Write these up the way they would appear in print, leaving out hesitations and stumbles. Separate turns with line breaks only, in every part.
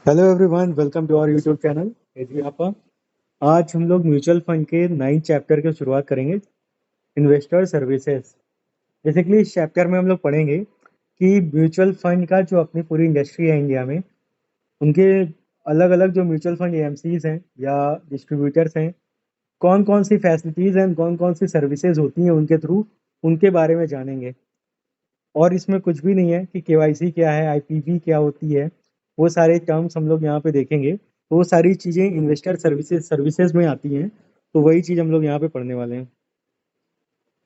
Hello everyone, welcome to our YouTube channel एजीआपा। आज हम लोग म्यूचुअल फंड के 9 चैप्टर की शुरुआत करेंगे, इन्वेस्टर सर्विसेज। बेसिकली इस चैप्टर में हम लोग पढ़ेंगे कि म्यूचुअल फंड का जो अपनी पूरी इंडस्ट्री है इंडिया में, उनके अलग अलग जो म्यूचुअल फंड एएमसीज हैं या डिस्ट्रीब्यूटर्स हैं, कौन कौन सी फैसिलिटीज़ एंड कौन कौन सी सर्विसेज होती हैं उनके थ्रू, उनके बारे में जानेंगे। और इसमें कुछ भी नहीं है कि केवाईसी क्या है, आईपीवी क्या होती है, वो सारे टर्म्स हम लोग यहाँ पे देखेंगे। तो वो सारी चीज़ें इन्वेस्टर सर्विसेज में आती हैं, तो वही चीज़ हम लोग यहाँ पे पढ़ने वाले हैं।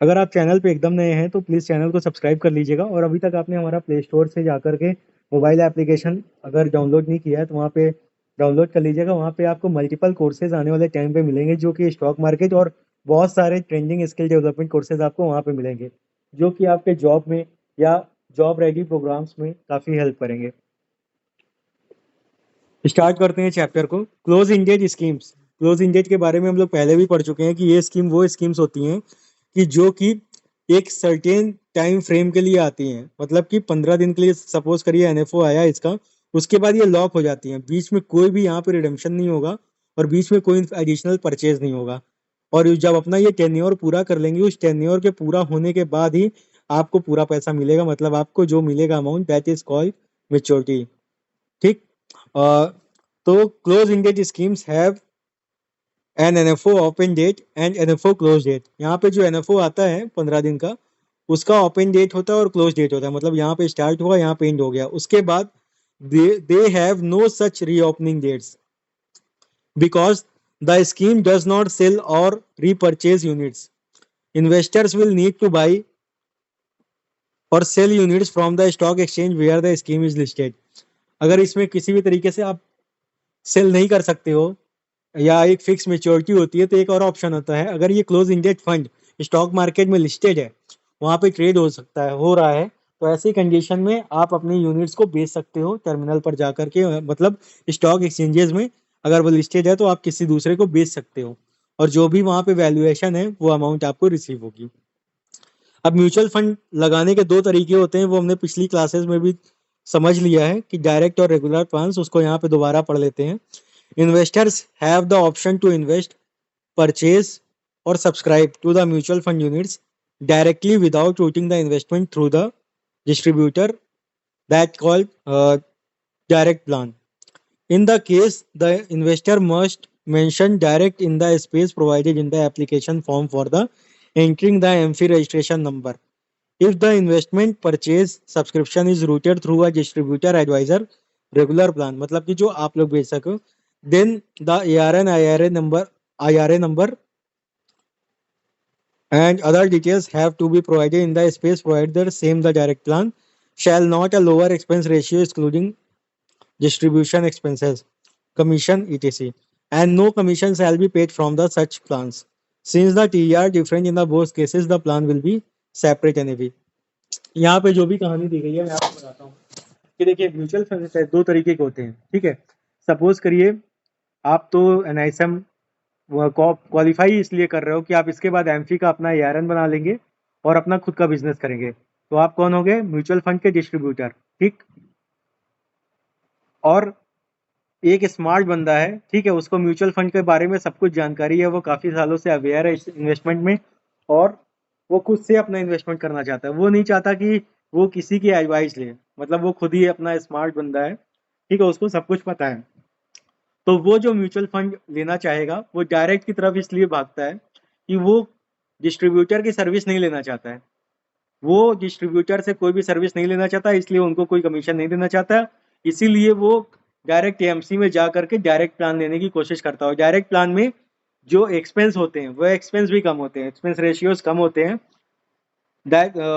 अगर आप चैनल पे एकदम नए हैं तो प्लीज़ चैनल को सब्सक्राइब कर लीजिएगा, और अभी तक आपने हमारा प्ले स्टोर से जाकर के मोबाइल एप्लीकेशन अगर डाउनलोड नहीं किया है तो वहाँ पे डाउनलोड कर लीजिएगा। वहाँ पे आपको मल्टीपल कोर्सेज आने वाले टाइम पे मिलेंगे, जो कि स्टॉक मार्केट और बहुत सारे ट्रेंडिंग स्किल डेवलपमेंट कोर्सेज आपको वहाँ पे मिलेंगे, जो कि आपके जॉब में या जॉब रेडी प्रोग्राम्स में काफ़ी हेल्प करेंगे। स्टार्ट करते हैं चैप्टर को। Close ended schemes. Close ended के बारे में हम लोग पहले भी पढ़ चुके हैं कि ये स्कीम वो स्कीम्स होती हैं कि जो कि एक सर्टेन टाइम फ्रेम के लिए आती हैं। मतलब कि 15 दिन के लिए सपोज करिए एनएफओ आया इसका, उसके बाद ये लॉक हो जाती हैं, बीच में कोई भी यहाँ पे रिडेम्पशन नहीं होगा और बीच में कोई एडिशनल परचेज नहीं होगा। और जब अपना ये टेन्योर पूरा कर लेंगे, उस टेन्योर के पूरा होने के बाद ही आपको पूरा पैसा मिलेगा। मतलब आपको जो मिलेगा amount, that is called maturity. ठीक। अ, तो close ended schemes have an NFO open date and NFO close date. यहाँ पे जो एनएफओ आता है 15 दिन का, उसका ओपन डेट होता है और क्लोज डेट होता है। मतलब यहाँ पे स्टार्ट हुआ, यहाँ पे एंड हो गया। उसके बाद they have no such reopening dates because the scheme does not sell or repurchase units. Investors will need to buy or sell units from the stock exchange where the scheme is listed. अगर इसमें किसी भी तरीके से आप cell नहीं कर सकते हो या एक फिक्स मेच्योरिटी होती है, तो एक और ऑप्शन होता है। अगर ये close ended fund stock market में लिस्टेड है, वहां पे ट्रेड हो सकता है, हो रहा है, तो ऐसी कंडीशन में आप अपनी यूनिट्स को बेच सकते हो टर्मिनल पर जाकर के। मतलब स्टॉक एक्सचेंजेस में अगर वो लिस्टेड है तो आप किसी दूसरे को बेच सकते हो, और जो भी वहां पे वैल्यूएशन है वो अमाउंट आपको रिसीव होगी। अब म्यूचुअल फंड लगाने के दो तरीके होते हैं, वो हमने पिछली क्लासेस में भी समझ लिया है कि डायरेक्ट और रेगुलर प्लान्स। उसको यहाँ पे दोबारा पढ़ लेते हैं। Investors have the option to invest, purchase or subscribe to the mutual fund units directly without routing the investment through the distributor, that called direct plan. In the case, the investor must mention direct in the space provided in the application form for the entering the MFI registration number. If the investment purchase subscription is routed through a distributor advisor regular plan, मतलब कि जो आप लोग बेच सको, then the ARN IRA number and other details have to be provided in the space provided. Same the direct plan shall not a lower expense ratio excluding distribution expenses, commission etc, and no commission shall be paid from the such plans. Since the TER different in the both cases, the plan will be separate NAV. यहाँ पे जो भी कहानी दी गई है मैं आपको बताता हूँ कि देखिए, म्यूचुअल फंड दो तरीके के होते हैं। ठीक है, सपोज करिए आप तो एनआईएसएम क्वालिफाई इसलिए कर रहे हो कि आप इसके बाद एमफी का अपना एआरएन बना लेंगे और अपना खुद का बिजनेस करेंगे। तो आप कौन हो गए? म्यूचुअल फंड के डिस्ट्रीब्यूटर। ठीक। और एक स्मार्ट बंदा है, ठीक है, उसको म्यूचुअल फंड के बारे में सब कुछ जानकारी है, वो काफ़ी सालों से अवेयर है इस इन्वेस्टमेंट में, और वो खुद से अपना इन्वेस्टमेंट करना चाहता है। वो नहीं चाहता कि वो किसी की एडवाइस ले, मतलब वो खुद ही अपना स्मार्ट बंदा है, ठीक है, उसको सब कुछ पता है। तो वो जो म्यूचुअल फंड लेना चाहेगा वो डायरेक्ट की तरफ इसलिए भागता है कि वो डिस्ट्रीब्यूटर की सर्विस नहीं लेना चाहता है। वो डिस्ट्रीब्यूटर से कोई भी सर्विस नहीं लेना चाहता, इसलिए उनको कोई कमीशन नहीं देना चाहता। इसीलिए वो डायरेक्ट एएमसी में जा करके डायरेक्ट प्लान लेने की कोशिश करता है। डायरेक्ट प्लान में जो एक्सपेंस होते हैं वो एक्सपेंस भी कम होते हैं, एक्सपेंस रेशियोज कम होते हैं।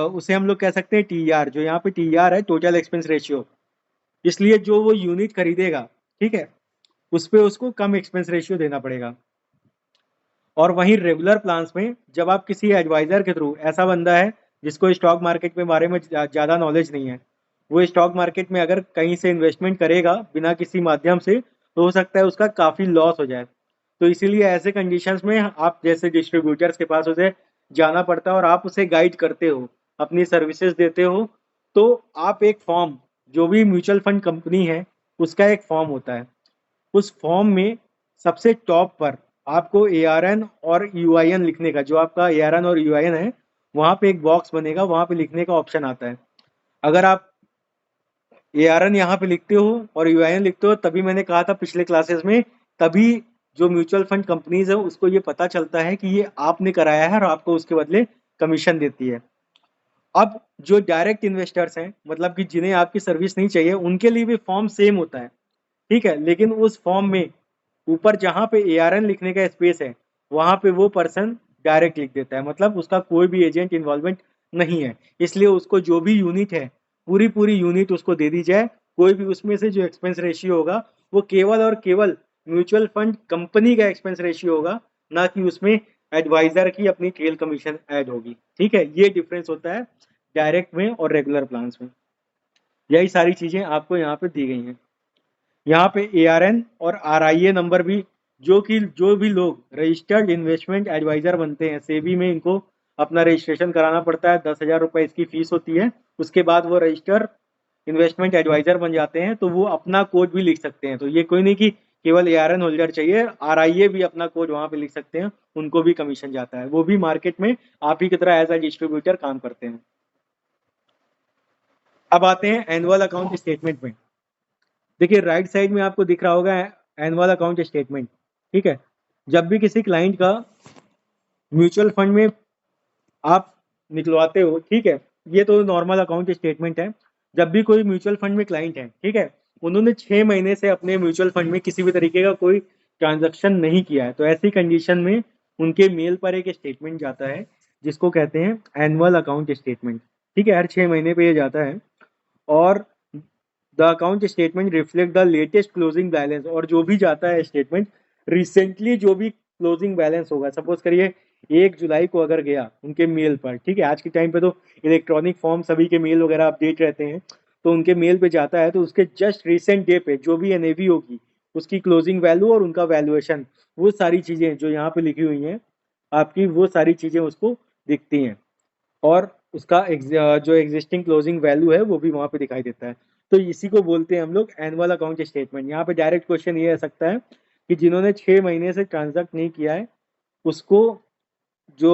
उसे हम लोग कह सकते हैं टीआर। जो यहाँ पे टीआर है, टोटल एक्सपेंस रेशियो, इसलिए जो वो यूनिट खरीदेगा, ठीक है, उस पर उसको कम एक्सपेंस रेशियो देना पड़ेगा। और वहीं रेगुलर प्लान्स में जब आप किसी एडवाइजर के थ्रू, ऐसा बंदा है जिसको स्टॉक मार्केट के बारे में ज़्यादा नॉलेज नहीं है, वो स्टॉक मार्केट में अगर कहीं से इन्वेस्टमेंट करेगा बिना किसी माध्यम से, तो हो सकता है उसका काफ़ी लॉस हो जाए। तो इसीलिए ऐसे कंडीशंस में आप जैसे डिस्ट्रीब्यूटर्स के पास उसे जाना पड़ता है और आप उसे गाइड करते हो, अपनी सर्विसेज देते हो। तो आप एक फॉर्म, जो भी म्यूचुअल फंड कंपनी है उसका एक फॉर्म होता है। उस फॉर्म में सबसे टॉप पर आपको ARN और UIN लिखने का, जो आपका ARN और UIN है, वहां पे एक बॉक्स बनेगा, वहां पे लिखने का ऑप्शन आता है। अगर आप ARN यहाँ पे लिखते हो और UIN लिखते हो, तभी मैंने कहा था पिछले क्लासेस में, तभी जो म्यूचुअल फंड कंपनीज है उसको ये पता चलता है कि ये आपने कराया है और आपको उसके बदले कमीशन देती है। अब जो डायरेक्ट इन्वेस्टर्स हैं, मतलब कि जिन्हें आपकी सर्विस नहीं चाहिए, उनके लिए भी फॉर्म सेम होता है, ठीक है। लेकिन उस फॉर्म में ऊपर जहां पे ARN लिखने का स्पेस है, वहां पे वो पर्सन डायरेक्ट लिख देता है, मतलब उसका कोई भी एजेंट इन्वॉल्वमेंट नहीं है। इसलिए उसको जो भी यूनिट है, पूरी पूरी यूनिट उसको दे दी जाए। कोई भी उसमें से जो एक्सपेंस रेशियो होगा, वो केवल और केवल म्यूचुअल फंड कंपनी का एक्सपेंस रेशियो होगा, ना कि उसमें एडवाइजर की अपनी ट्रेल कमीशन ऐड होगी। ठीक है, ये डिफरेंस होता है डायरेक्ट में और रेगुलर प्लान्स में। यही सारी चीजें आपको यहाँ पे दी गई हैं। यहाँ पे ARN और RIA नंबर भी, जो भी लोग रजिस्टर्ड इन्वेस्टमेंट एडवाइजर बनते हैं, सेबी में इनको अपना रजिस्ट्रेशन कराना पड़ता है, 10,000 रुपये इसकी फीस होती है। उसके बाद वो रजिस्टर इन्वेस्टमेंट एडवाइजर बन जाते हैं, तो वो अपना कोड भी लिख सकते हैं। तो ये कोई नहीं कि केवल ARN होल्डर चाहिए, RIA भी अपना कोड वहां पे लिख सकते हैं, उनको भी कमीशन जाता है। वो भी मार्केट में आप ही की तरह एज अ डिस्ट्रीब्यूटर काम करते हैं। अब आते हैं एनुअल अकाउंट स्टेटमेंट में। देखिए राइट साइड में आपको दिख रहा होगा एनुअल अकाउंट स्टेटमेंट, ठीक है। जब भी किसी क्लाइंट का म्यूचुअल फंड में आप निकलवाते हो, ठीक है, ये तो नॉर्मल अकाउंट स्टेटमेंट है। जब भी कोई म्यूचुअल फंड में क्लाइंट है, ठीक है, उन्होंने 6 महीने से अपने म्यूचुअल फंड में किसी भी तरीके का कोई ट्रांजेक्शन नहीं किया है, तो ऐसी कंडीशन में उनके मेल पर एक स्टेटमेंट जाता है, जिसको कहते हैं एनुअल अकाउंट स्टेटमेंट। ठीक है, हर 6 महीने पे ये जाता है। और the account statement reflect the latest closing balance, और जो भी जाता है स्टेटमेंट, रिसेंटली जो भी क्लोजिंग बैलेंस होगा, सपोज करिए 1 जुलाई को अगर गया उनके मेल पर, ठीक है, आज के टाइम पे तो इलेक्ट्रॉनिक फॉर्म सभी के मेल वगैरह अपडेट रहते हैं, तो उनके मेल पे जाता है, तो उसके जस्ट रिसेंट डे पे जो भी NAV होगी, उसकी क्लोजिंग वैल्यू और उनका वैल्यूएशन, वो सारी चीजें जो यहाँ पे लिखी हुई हैं आपकी, वो सारी चीजें उसको दिखती हैं। और उसका जो एग्जिस्टिंग क्लोजिंग वैल्यू है वो भी वहां पे दिखाई देता है। तो इसी को बोलते हैं हम लोग एनुअल अकाउंट स्टेटमेंट। यहाँ पे डायरेक्ट क्वेश्चन ये आ सकता है कि जिन्होंने 6 महीने से ट्रांजैक्ट नहीं किया है, उसको जो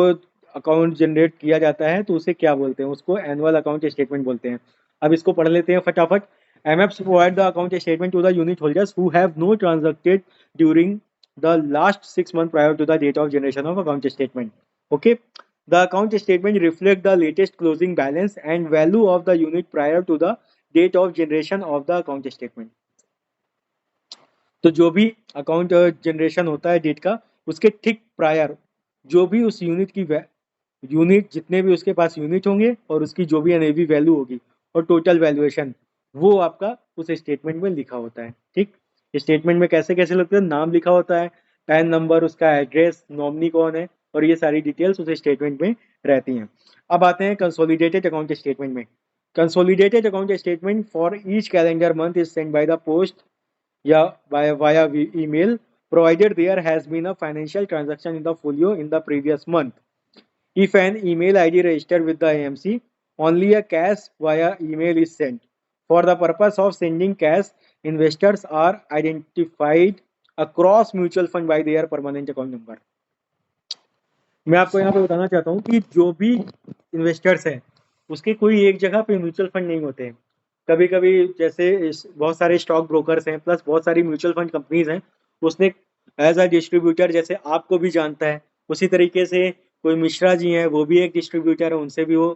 अकाउंट जनरेट किया जाता है तो उसे क्या बोलते हैं, उसको एनुअल अकाउंट स्टेटमेंट बोलते हैं। अब इसको पढ़ लेते हैं फटाफट। MFs provide the account statement to the unit holders who have no transacted during the last 6 months prior to the date of generation of account statement. Okay, the account statement reflect the latest closing balance and value of the unit prior to the date of generation of the account statement. तो जो भी account generation होता है date का, उसके ठीक prior जो भी उस यूनिट की यूनिट, जितने भी उसके पास यूनिट होंगे और उसकी जो भी NAV वैल्यू होगी और टोटल वैल्यूएशन, वो आपका उस स्टेटमेंट में लिखा होता है। ठीक, स्टेटमेंट में कैसे कैसे लगता है, नाम लिखा होता है, पैन नंबर, उसका एड्रेस, नॉमिनी कौन है, और ये सारी डिटेल्स उस स्टेटमेंट में रहती हैं। अब आते हैं कंसोलिडेटेड अकाउंट स्टेटमेंट में। Consolidated account statement for each calendar month is send by the post या via email, provided there has been a financial transaction in the folio in the previous month. If an email ID registered with the AMC, only a cash via email is sent. For the purpose of sending cash, investors are identified across mutual fund by their permanent account number. मैं आपको यहाँ पे बताना चाहता हूँ कि जो भी इन्वेस्टर्स हैं, उसके कोई एक जगह पे म्यूचुअल फंड नहीं होते हैं। कभी कभी जैसे बहुत सारे स्टॉक ब्रोकर्स हैं, प्लस बहुत सारी म्यूचुअल फंड कंपनीज हैं, उसने एज अ डिस्ट्रीब्यूटर जैसे आपको भी जानता है, उसी तरीके से कोई मिश्रा जी हैं, वो भी एक डिस्ट्रीब्यूटर है, उनसे भी वो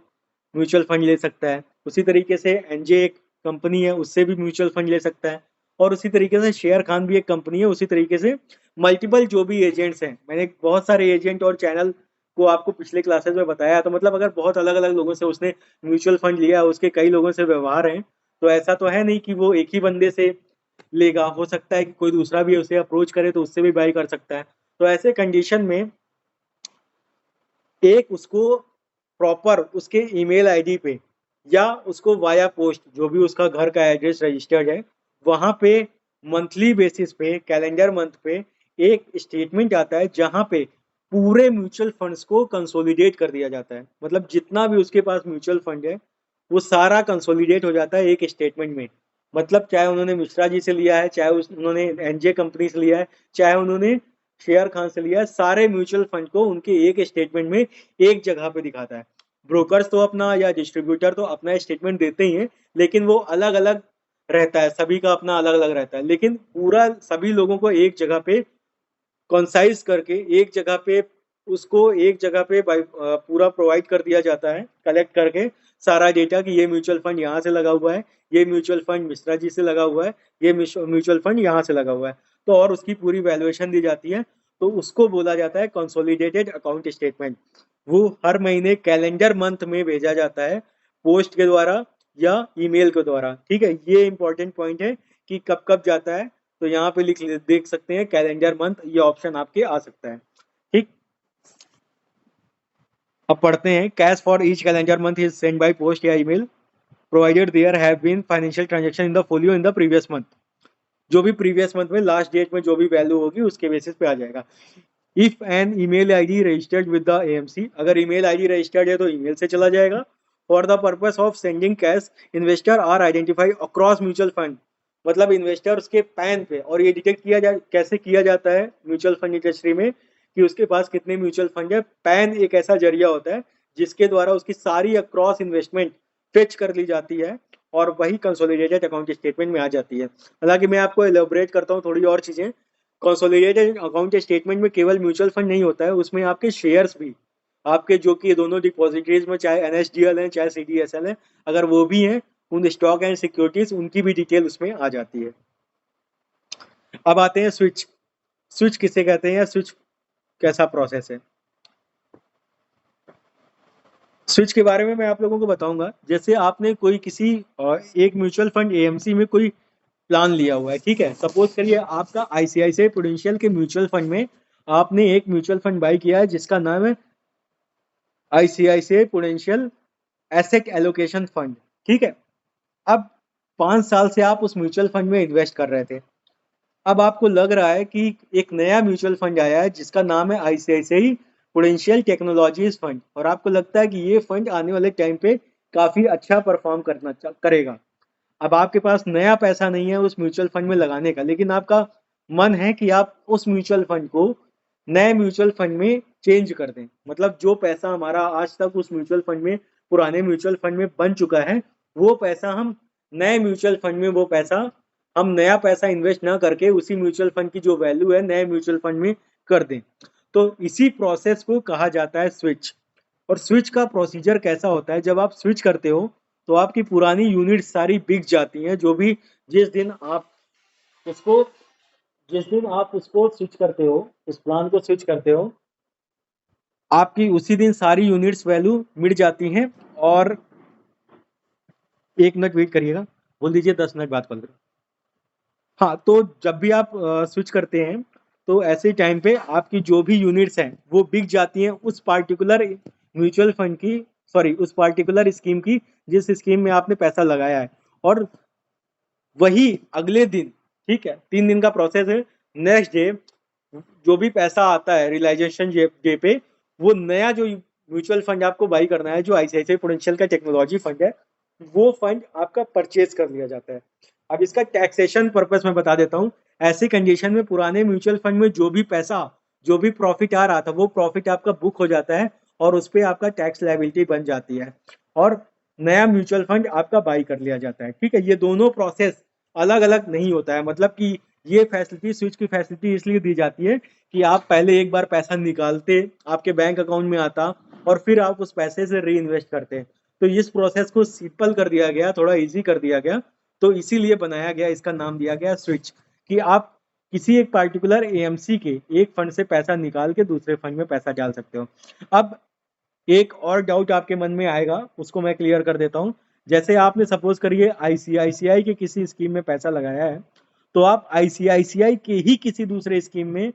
म्यूचुअल फंड ले सकता है। उसी तरीके से एनजे एक कंपनी है, उससे भी म्यूचुअल फंड ले सकता है। और उसी तरीके से शेयर खान भी एक कंपनी है। उसी तरीके से मल्टीपल जो भी एजेंट्स हैं, मैंने बहुत सारे एजेंट और चैनल को आपको पिछले क्लासेस में बताया, तो मतलब अगर बहुत अलग अलग लोगों से उसने म्यूचुअल फंड लिया, उसके कई लोगों से व्यवहार है, तो ऐसा तो है नहीं कि वो एक ही बंदे से लेगा। हो सकता है कि कोई दूसरा भी उसे अप्रोच करे तो उससे भी बाई कर सकता है। तो ऐसे कंडीशन में एक उसको प्रॉपर उसके ईमेल आईडी पे या उसको वाया पोस्ट, जो भी उसका घर का एड्रेस रजिस्टर्ड है, वहां पे मंथली बेसिस पे, कैलेंडर मंथ पे एक स्टेटमेंट आता है, जहां पे पूरे म्यूचुअल फंड्स को कंसोलिडेट कर दिया जाता है। मतलब जितना भी उसके पास म्यूचुअल फंड है, वो सारा कंसोलिडेट हो जाता है एक स्टेटमेंट में। मतलब चाहे उन्होंने मिश्रा जी से लिया है, चाहे उन्होंने एनजे कंपनी से लिया है, चाहे उन्होंने शेयर खान से लिया है, सारे म्यूचुअल फंड को उनके एक स्टेटमेंट में एक जगह पे दिखाता है। ब्रोकर्स तो अपना या डिस्ट्रीब्यूटर तो अपना स्टेटमेंट देते ही हैं, लेकिन वो अलग अलग रहता है, सभी का अपना अलग अलग रहता है, लेकिन पूरा सभी लोगों को एक जगह पे कंसाइज करके एक जगह पे उसको एक जगह पे पूरा प्रोवाइड कर दिया जाता है, कलेक्ट करके सारा डेटा कि ये म्यूचुअल फंड यहाँ से लगा हुआ है, ये म्यूचुअल फंड मिश्रा जी से लगा हुआ है, ये म्यूचुअल फंड यहाँ से लगा हुआ है, तो और उसकी पूरी वैल्यूएशन दी जाती है। तो उसको बोला जाता है कंसोलिडेटेड अकाउंट स्टेटमेंट। वो हर महीने कैलेंडर मंथ में भेजा जाता है, पोस्ट के द्वारा या ईमेल के द्वारा। ठीक है, ये इंपॉर्टेंट पॉइंट है कि कब कब जाता है। तो यहाँ पे लिख देख सकते हैं कैलेंडर मंथ, ये ऑप्शन आपके आ सकता है। ठीक, अब पढ़ते हैं। CAS for each calendar month is send by post या email provided there have been financial transaction in the folio in the previous month. जो भी प्रीवियस मंथ में लास्ट डेट में जो भी वैल्यू होगी उसके बेसिस पे आ जाएगा। If an email ID registered with the AMC, अगर ईमेल आईडी रजिस्टर्ड है तो ईमेल से चला जाएगा। For the purpose of sending cash investor are identify across mutual fund, मतलब इन्वेस्टर उसके पैन पे, और ये डिटेक्ट किया जा कैसे किया जाता है म्यूचुअल फंड इंडस्ट्री में कि उसके पास कितने म्यूचुअल फंड है। पैन एक ऐसा जरिया होता है जिसके द्वारा उसकी सारी अक्रॉस इन्वेस्टमेंट फेच कर ली जाती है और वही कंसोलिडेटेड अकाउंट स्टेटमेंट में आ जाती है। हालांकि मैं आपको एलोबरेट करता हूँ थोड़ी और चीजें। कंसोलिडेटेड अकाउंट स्टेटमेंट में केवल म्यूचुअल फंड नहीं होता है, उसमें आपके शेयर्स भी, आपके जो कि दोनों डिपॉजिटरीज में चाहे एनएसडीएल है चाहे सीडीएसएल है, अगर वो भी हैं, उन स्टॉक एंड सिक्योरिटीज उनकी भी डिटेल उसमें आ जाती है। अब आते हैं स्विच। स्विच किसे कहते हैं या स्विच कैसा प्रोसेस है। स्विच के बारे में मैं आप लोगों को बताऊंगा। जैसे आपने कोई किसी एक म्यूचुअल फंड एएमसी में कोई प्लान लिया हुआ है, ठीक है, सपोज करिए आपका आईसीआईसीआई प्रूडेंशियल के म्यूचुअल फंड में आपने एक म्यूचुअल फंड बाय किया है जिसका नाम है ICICI prudential asset allocation fund. ठीक है, अब 5 साल से आप उस म्यूचुअल फंड में इन्वेस्ट कर रहे थे। अब आपको लग रहा है कि एक नया म्यूचुअल फंड आया है जिसका नाम है आईसीआईसीआई प्रूडेंशियल टेक्नोलॉजीज फंड, और आपको लगता है कि ये फंड आने वाले टाइम पे काफी अच्छा परफॉर्म करेगा। अब आपके पास नया पैसा नहीं है उस म्यूचुअल फंड में लगाने का, लेकिन आपका मन है कि आप उस म्यूचुअल फंड को नए म्यूचुअल फंड में चेंज कर दें। मतलब जो पैसा हमारा आज तक उस म्यूचुअल फंड में, पुराने म्यूचुअल फंड में बन चुका है, वो पैसा हम नए म्यूचुअल फंड में, वो पैसा हम नया पैसा इन्वेस्ट ना करके उसी म्यूचुअल फंड की जो वैल्यू है नए म्यूचुअल फंड में कर दें। तो इसी प्रोसेस को कहा जाता है स्विच। और स्विच का प्रोसीजर कैसा होता है, जब आप स्विच करते हो तो आपकी पुरानी यूनिट सारी बिक जाती हैं। जो भी जिस दिन आप उसको जिस दिन आप उसको स्विच करते हो, उस प्लान को स्विच करते हो, आपकी उसी दिन सारी यूनिट्स वैल्यू मिट जाती हैं। और 1 मिनट वेट करिएगा, बोल दीजिए 10 मिनट बात कर लो। हाँ, तो जब भी आप स्विच करते हैं तो ऐसे टाइम पे आपकी जो भी यूनिट्स हैं वो बिक जाती हैं उस पार्टिकुलर म्यूचुअल फंड की, सॉरी उस पार्टिकुलर स्कीम की जिस स्कीम में आपने पैसा लगाया है। और वही अगले दिन, ठीक है, 3 दिन का प्रोसेस है, नेक्स्ट डे जो भी पैसा आता है रियलाइजेशन डे पे, वो नया जो म्यूचुअल फंड आपको बाई करना है जो आईसीआईसीआई प्रूडेंशियल का टेक्नोलॉजी फंड है, वो फंड आपका परचेज कर लिया जाता है। अब इसका टैक्सेशन पर्पस में बता देता हूँ। ऐसी कंडीशन में पुराने म्यूचुअल फंड में जो भी पैसा, जो भी प्रॉफिट आ रहा था, वो प्रॉफिट आपका बुक हो जाता है और उस पर आपका टैक्स लायबिलिटी बन जाती है और नया म्यूचुअल फंड आपका बाई कर लिया जाता है। ठीक है, ये दोनों प्रोसेस अलग अलग नहीं होता है। मतलब कि ये फैसिलिटी, स्विच की फैसिलिटी इसलिए दी जाती है कि आप पहले एक बार पैसा निकालते, आपके बैंक अकाउंट में आता और फिर आप उस पैसे से री इन्वेस्ट करते। तो इस प्रोसेस को सिंपल कर दिया गया, थोड़ा इजी कर दिया गया, तो इसीलिए बनाया गया, इसका नाम दिया गया स्विच, कि आप किसी एक पार्टिकुलर एएमसी के एक फंड से पैसा निकाल के दूसरे फंड में पैसा डाल सकते हो। अब एक और डाउट आपके मन में आएगा, उसको मैं क्लियर कर देता हूँ। जैसे आपने सपोज करिए आईसीआईसीआई के किसी स्कीम में पैसा लगाया है, तो आप आईसीआईसीआई के ही किसी दूसरे स्कीम में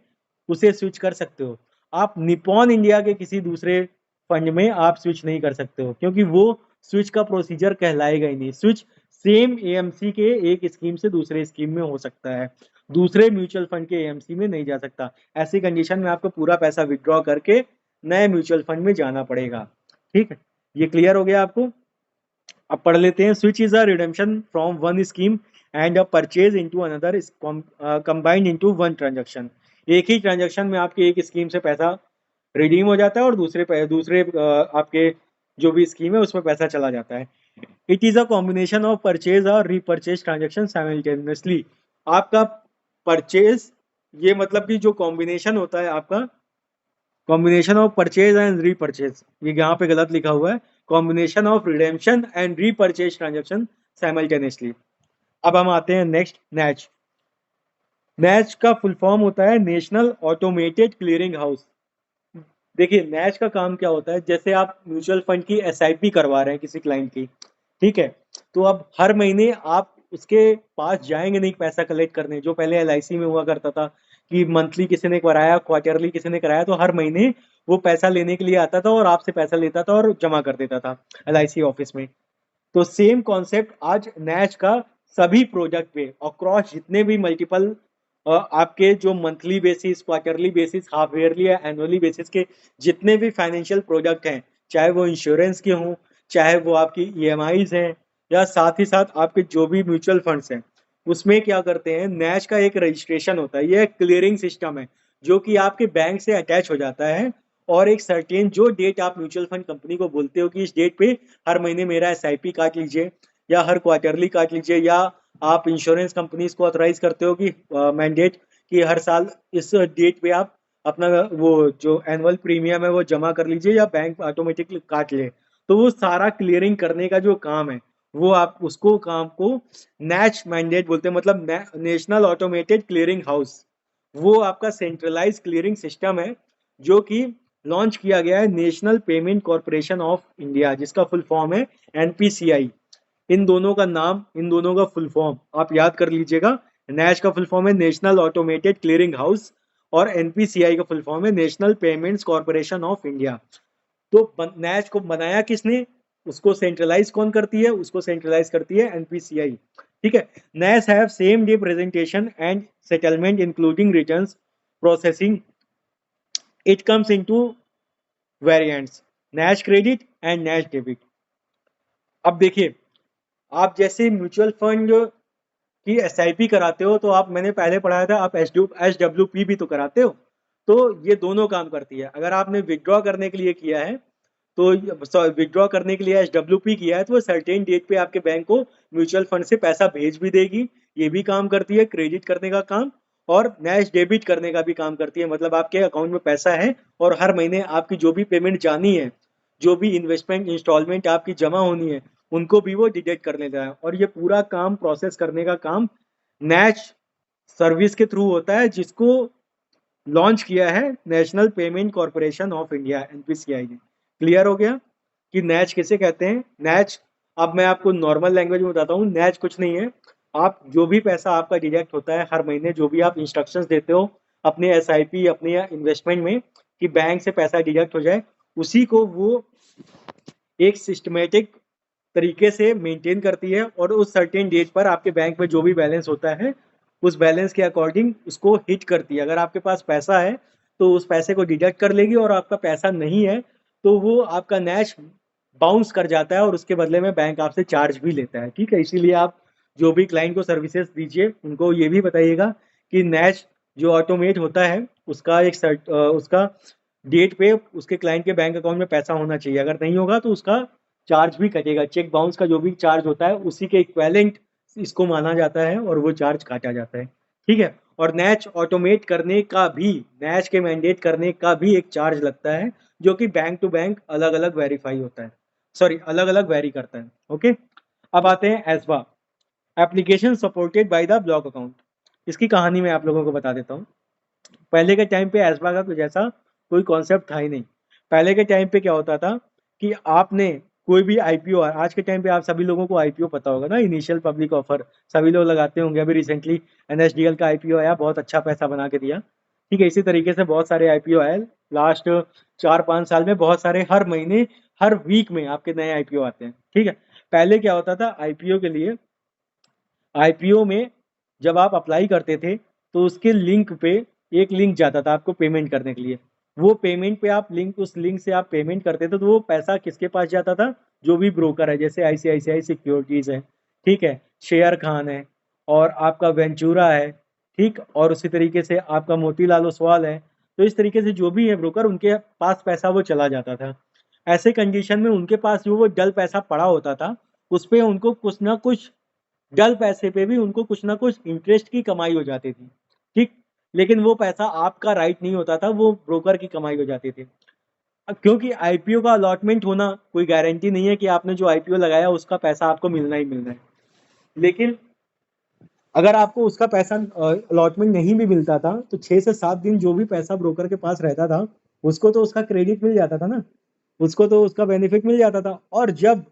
उसे स्विच कर सकते हो। आप निपॉन इंडिया के किसी दूसरे फंड में आप स्विच नहीं कर सकते हो, क्योंकि वो स्विच का प्रोसीजर कहलाएगा ही नहीं। स्विच सेम एएमसी के एक स्कीम से दूसरे स्कीम में हो सकता है, दूसरे म्यूचुअल फंड के एएमसी में नहीं जा सकता। ऐसी कंडीशन में आपको पूरा पैसा विड्रॉ करके नए म्यूचुअल फंड में जाना पड़ेगा। ठीक है, ये क्लियर हो गया आपको। अब पढ़ लेते हैं। Switch is a redemption from one scheme and a purchase into another is combined into one transaction. एक ही ट्रांजैक्शन में आपके एक स्कीम से पैसा रिडीम हो जाता है और दूसरे आपके जो भी स्कीम है उसमें पैसा चला जाता है। It is a combination of purchase और रीपरचेज ट्रांजेक्शन साइमल्टेनियसली। आपका परचेज, ये मतलब कि जो कॉम्बिनेशन होता है आपका, combination of purchase and repurchase, ये यहाँ पे गलत लिखा हुआ है, combination of redemption and repurchase transaction simultaneously. अब हम आते हैं नेक्स्ट, नैच। नैच का फुल फॉर्म होता है नेशनल ऑटोमेटेड क्लियरिंग हाउस। देखिए नैच का काम क्या होता है, जैसे आप म्यूचुअल फंड की एसआईपी करवा रहे हैं किसी क्लाइंट की, ठीक है, तो अब हर महीने आप उसके पास जाएंगे नहीं पैसा कलेक्ट करने, जो पहले एलआईसी में हुआ करता था कि मंथली किसी ने कराया, क्वार्टरली किसी ने कराया, तो हर महीने वो पैसा लेने के लिए आता था और आपसे पैसा लेता था और जमा कर देता था एलआईसी ऑफिस में। तो सेम कॉन्सेप्ट आज नैच का सभी प्रोजेक्ट पे अक्रॉस जितने भी मल्टीपल आपके जो monthly basis, quarterly basis, half yearly या एनुअली बेसिस के जितने भी फाइनेंशियल प्रोडक्ट हैं, चाहे वो इंश्योरेंस के हों, चाहे वो आपकी ईएमआईज हैं, या साथ ही साथ आपके जो भी म्यूचुअल फंड्स हैं, उसमें क्या करते हैं, नैच का एक रजिस्ट्रेशन होता है, ये एक क्लियरिंग सिस्टम है जो कि आपके बैंक से अटैच हो जाता है। और एक सर्टेन जो डेट आप म्यूचुअल फंड कंपनी को बोलते हो कि इस डेट पे हर महीने मेरा एसआईपी काट लीजिए या हर क्वार्टरली काट लीजिए, या आप इंश्योरेंस कंपनीज को ऑथराइज करते हो कि मैंडेट कि हर साल इस डेट पे आप अपना वो जो एनुअल प्रीमियम है वो जमा कर लीजिए या बैंक ऑटोमेटिकली काट ले। तो वो सारा क्लियरिंग करने का जो काम है, वो आप उसको काम को नैच मैंडेट बोलते हैं, मतलब नेशनल ऑटोमेटेड क्लियरिंग हाउस। वो आपका सेंट्रलाइज क्लियरिंग सिस्टम है जो कि लॉन्च किया गया है national payment corporation of India, जिसका फुल फॉर्म है एनपीसीआई। इन दोनों का नाम, इन दोनों का फुल फॉर्म आप याद कर लीजिएगा। नैच का फुल फॉर्म है नेशनल ऑटोमेटेड क्लियरिंग हाउस और एनपीसीआई का फुल फॉर्म है national payments corporation of India. तो नैच को बनाया किसने, उसको सेंट्रलाइज कौन करती है, उसको सेंट्रलाइज करती है एनपीसीआई। ठीक है। NACH have same day presentation and settlement including returns processing. It comes into variants, NACH credit and NACH debit. अब देखिए, आप जैसे म्यूचुअल फंड की एसआईपी कराते हो तो आप, मैंने पहले पढ़ाया था, आप एसडब्ल्यूपी भी तो कराते हो। तो ये दोनों काम करती है। अगर आपने विड्रॉ करने के लिए किया है, तो विड्रॉ करने के लिए एसडब्ल्यूपी किया है, तो वो सर्टेन डेट पे आपके बैंक को म्यूचुअल फंड से पैसा भेज भी देगी, ये भी काम करती है, क्रेडिट करने का काम। और नैच डेबिट करने का भी काम करती है, मतलब आपके अकाउंट में पैसा है और हर महीने आपकी जो भी पेमेंट जानी है, जो भी इन्वेस्टमेंट इंस्टॉलमेंट आपकी जमा होनी है, उनको भी वो डिटेक्ट कर लेता है। और ये पूरा काम, प्रोसेस करने का काम नैच सर्विस के थ्रू होता है, जिसको लॉन्च किया है national payment corporation of India, NPCI ने। क्लियर हो गया कि नैच किसे कहते हैं। नैच, अब मैं आपको नॉर्मल लैंग्वेज में बताता हूँ, नैच कुछ नहीं है, आप जो भी पैसा आपका डिडक्ट होता है हर महीने, जो भी आप इंस्ट्रक्शंस देते हो अपने एसआईपी, अपने इन्वेस्टमेंट में कि बैंक से पैसा डिडक्ट हो जाए, उसी को वो एक सिस्टमेटिक तरीके से मेंटेन करती है और उस सर्टेन डेट पर आपके बैंक में जो भी बैलेंस होता है उस बैलेंस के अकॉर्डिंग उसको हिट करती है। अगर आपके पास पैसा है तो उस पैसे को डिडक्ट कर लेगी, और आपका पैसा नहीं है तो वो आपका नैच बाउंस कर जाता है और उसके बदले में बैंक आपसे चार्ज भी लेता है। ठीक है, इसीलिए आप जो भी क्लाइंट को सर्विसेज दीजिए उनको ये भी बताइएगा कि नैच जो ऑटोमेट होता है उसका उसका डेट पे उसके क्लाइंट के बैंक अकाउंट में पैसा होना चाहिए। अगर नहीं होगा तो उसका चार्ज भी कटेगा, चेक बाउंस का जो भी चार्ज होता है उसी के इक्वेलेंट इसको माना जाता है और वो चार्ज काटा जाता है। ठीक है। और नैच ऑटोमेट करने का भी, नैच के मैंडेट करने का भी एक चार्ज लगता है, जो कि बैंक टू बैंक अलग अलग वेरीफाई होता है, सॉरी अलग अलग वेरी करता है। ओके। अब आते हैं ASBA, application supported by the block account. इसकी कहानी मैं आप लोगों को बता देता हूँ। पहले के टाइम पे एसबा का कुछ ऐसा कोई कॉन्सेप्ट था ही नहीं। पहले के टाइम पे क्या होता था कि आपने कोई भी आईपीओ, आज के टाइम पे आप सभी लोगों को आईपीओ पता होगा ना, इनिशियल पब्लिक ऑफर, सभी लोग लगाते होंगे। अभी रिसेंटली एनएसडीएल का आईपीओ आया, बहुत अच्छा पैसा बना के दिया। ठीक है, इसी तरीके से बहुत सारे आईपीओ आए लास्ट 4-5 साल में, बहुत सारे, हर महीने हर वीक में आपके नए आईपीओ आते हैं। ठीक है। पहले क्या होता था आईपीओ के लिए, आईपीओ में जब आप अप्लाई करते थे तो उसके लिंक पे एक लिंक जाता था आपको पेमेंट करने के लिए। वो पेमेंट पे आप लिंक, उस लिंक से आप पेमेंट करते थे तो वो पैसा किसके पास जाता था, जो भी ब्रोकर है, जैसे आईसीआईसीआई सिक्योरिटीज है, ठीक है, शेयर खान है, और आपका वेंचूरा है, ठीक, और उसी तरीके से आपका मोतीलाल ओसवाल है। तो इस तरीके से जो भी है ब्रोकर, उनके पास पैसा वो चला जाता था। ऐसे कंडीशन में उनके पास जो वो डल पैसा पड़ा होता था, उस पे उनको कुछ ना कुछ, डल पैसे पे भी उनको कुछ ना कुछ इंटरेस्ट की कमाई हो जाती थी, ठीक। लेकिन वो पैसा आपका राइट नहीं होता था, वो ब्रोकर की कमाई हो जाती थी। अब क्योंकि आईपीओ का अलॉटमेंट होना कोई गारंटी नहीं है कि आपने जो आईपीओ लगाया उसका पैसा आपको मिलना ही मिलना है। लेकिन अगर आपको उसका पैसा अलॉटमेंट नहीं भी मिलता था, तो 6 से 7 दिन जो भी पैसा ब्रोकर के पास रहता था, उसको तो उसका क्रेडिट मिल जाता था ना, उसको तो उसका बेनिफिट मिल जाता था। और जब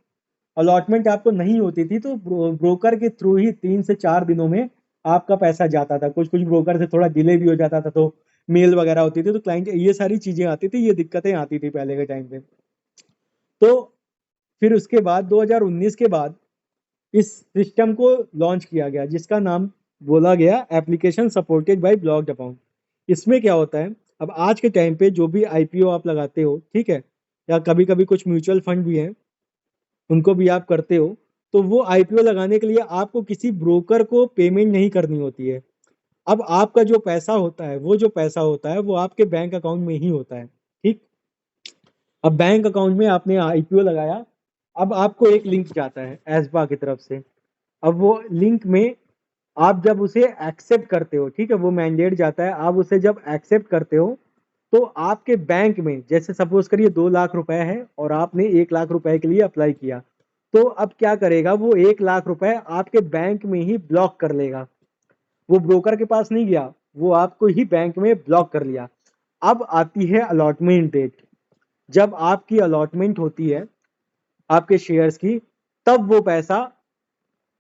अलॉटमेंट आपको नहीं होती थी, तो ब्रोकर के थ्रू ही 3 से 4 दिनों में आपका पैसा जाता था। कुछ कुछ ब्रोकर से थोड़ा डिले भी हो जाता था, तो मेल वगैरह होती थी, तो क्लाइंट, ये सारी चीजें आती थी, ये दिक्कतें आती थी पहले के टाइम पे। तो फिर उसके बाद 2019 के बाद इस सिस्टम को लॉन्च किया गया, जिसका नाम बोला गया application supported bye blocked account. इसमें क्या होता है, अब आज के टाइम पे जो भी आईपीओ आप लगाते हो, ठीक है, या कभी कभी कुछ म्यूचुअल फंड भी है, उनको भी आप करते हो, तो वो आईपीओ लगाने के लिए आपको किसी ब्रोकर को पेमेंट नहीं करनी होती है। अब आपका जो पैसा होता है, वो जो पैसा होता है वो आपके बैंक अकाउंट में ही होता है, ठीक। अब बैंक अकाउंट में आपने आईपीओ लगाया, अब आपको एक लिंक जाता है एसबा की तरफ से। अब वो लिंक में आप जब उसे एक्सेप्ट करते हो, ठीक है, वो मैंडेट जाता है, आप उसे जब एक्सेप्ट करते हो, तो आपके बैंक में, जैसे सपोज करिए 2 लाख रुपए है और आपने 1 लाख रुपए के लिए अप्लाई किया, तो अब क्या करेगा, वो 1 लाख रुपए आपके बैंक में ही ब्लॉक कर लेगा। वो ब्रोकर के पास नहीं गया, वो आपको ही बैंक में ब्लॉक कर लिया। अब आती है अलॉटमेंट डेट। जब आपकी अलॉटमेंट होती है आपके शेयर्स की, तब वो पैसा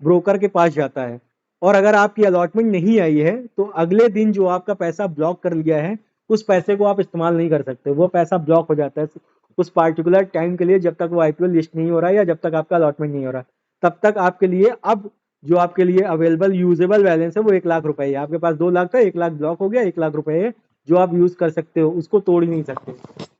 ब्रोकर के पास जाता है। और अगर आपकी अलॉटमेंट नहीं आई है, तो अगले दिन जो आपका पैसा ब्लॉक कर लिया है, उस पैसे को आप इस्तेमाल नहीं कर सकते, वो पैसा ब्लॉक हो जाता है उस पार्टिकुलर टाइम के लिए, जब तक वो आईपीओ लिस्ट नहीं हो रहा है या जब तक आपका अलॉटमेंट नहीं हो रहा, तब तक आपके लिए अब जो आपके लिए अवेलेबल यूजेबल बैलेंस है वो 1 लाख रुपए है। आपके पास 2 लाख था, 1 लाख ब्लॉक हो गया, 1 लाख रुपए है जो आप यूज कर सकते हो, उसको तोड़ ही नहीं सकते।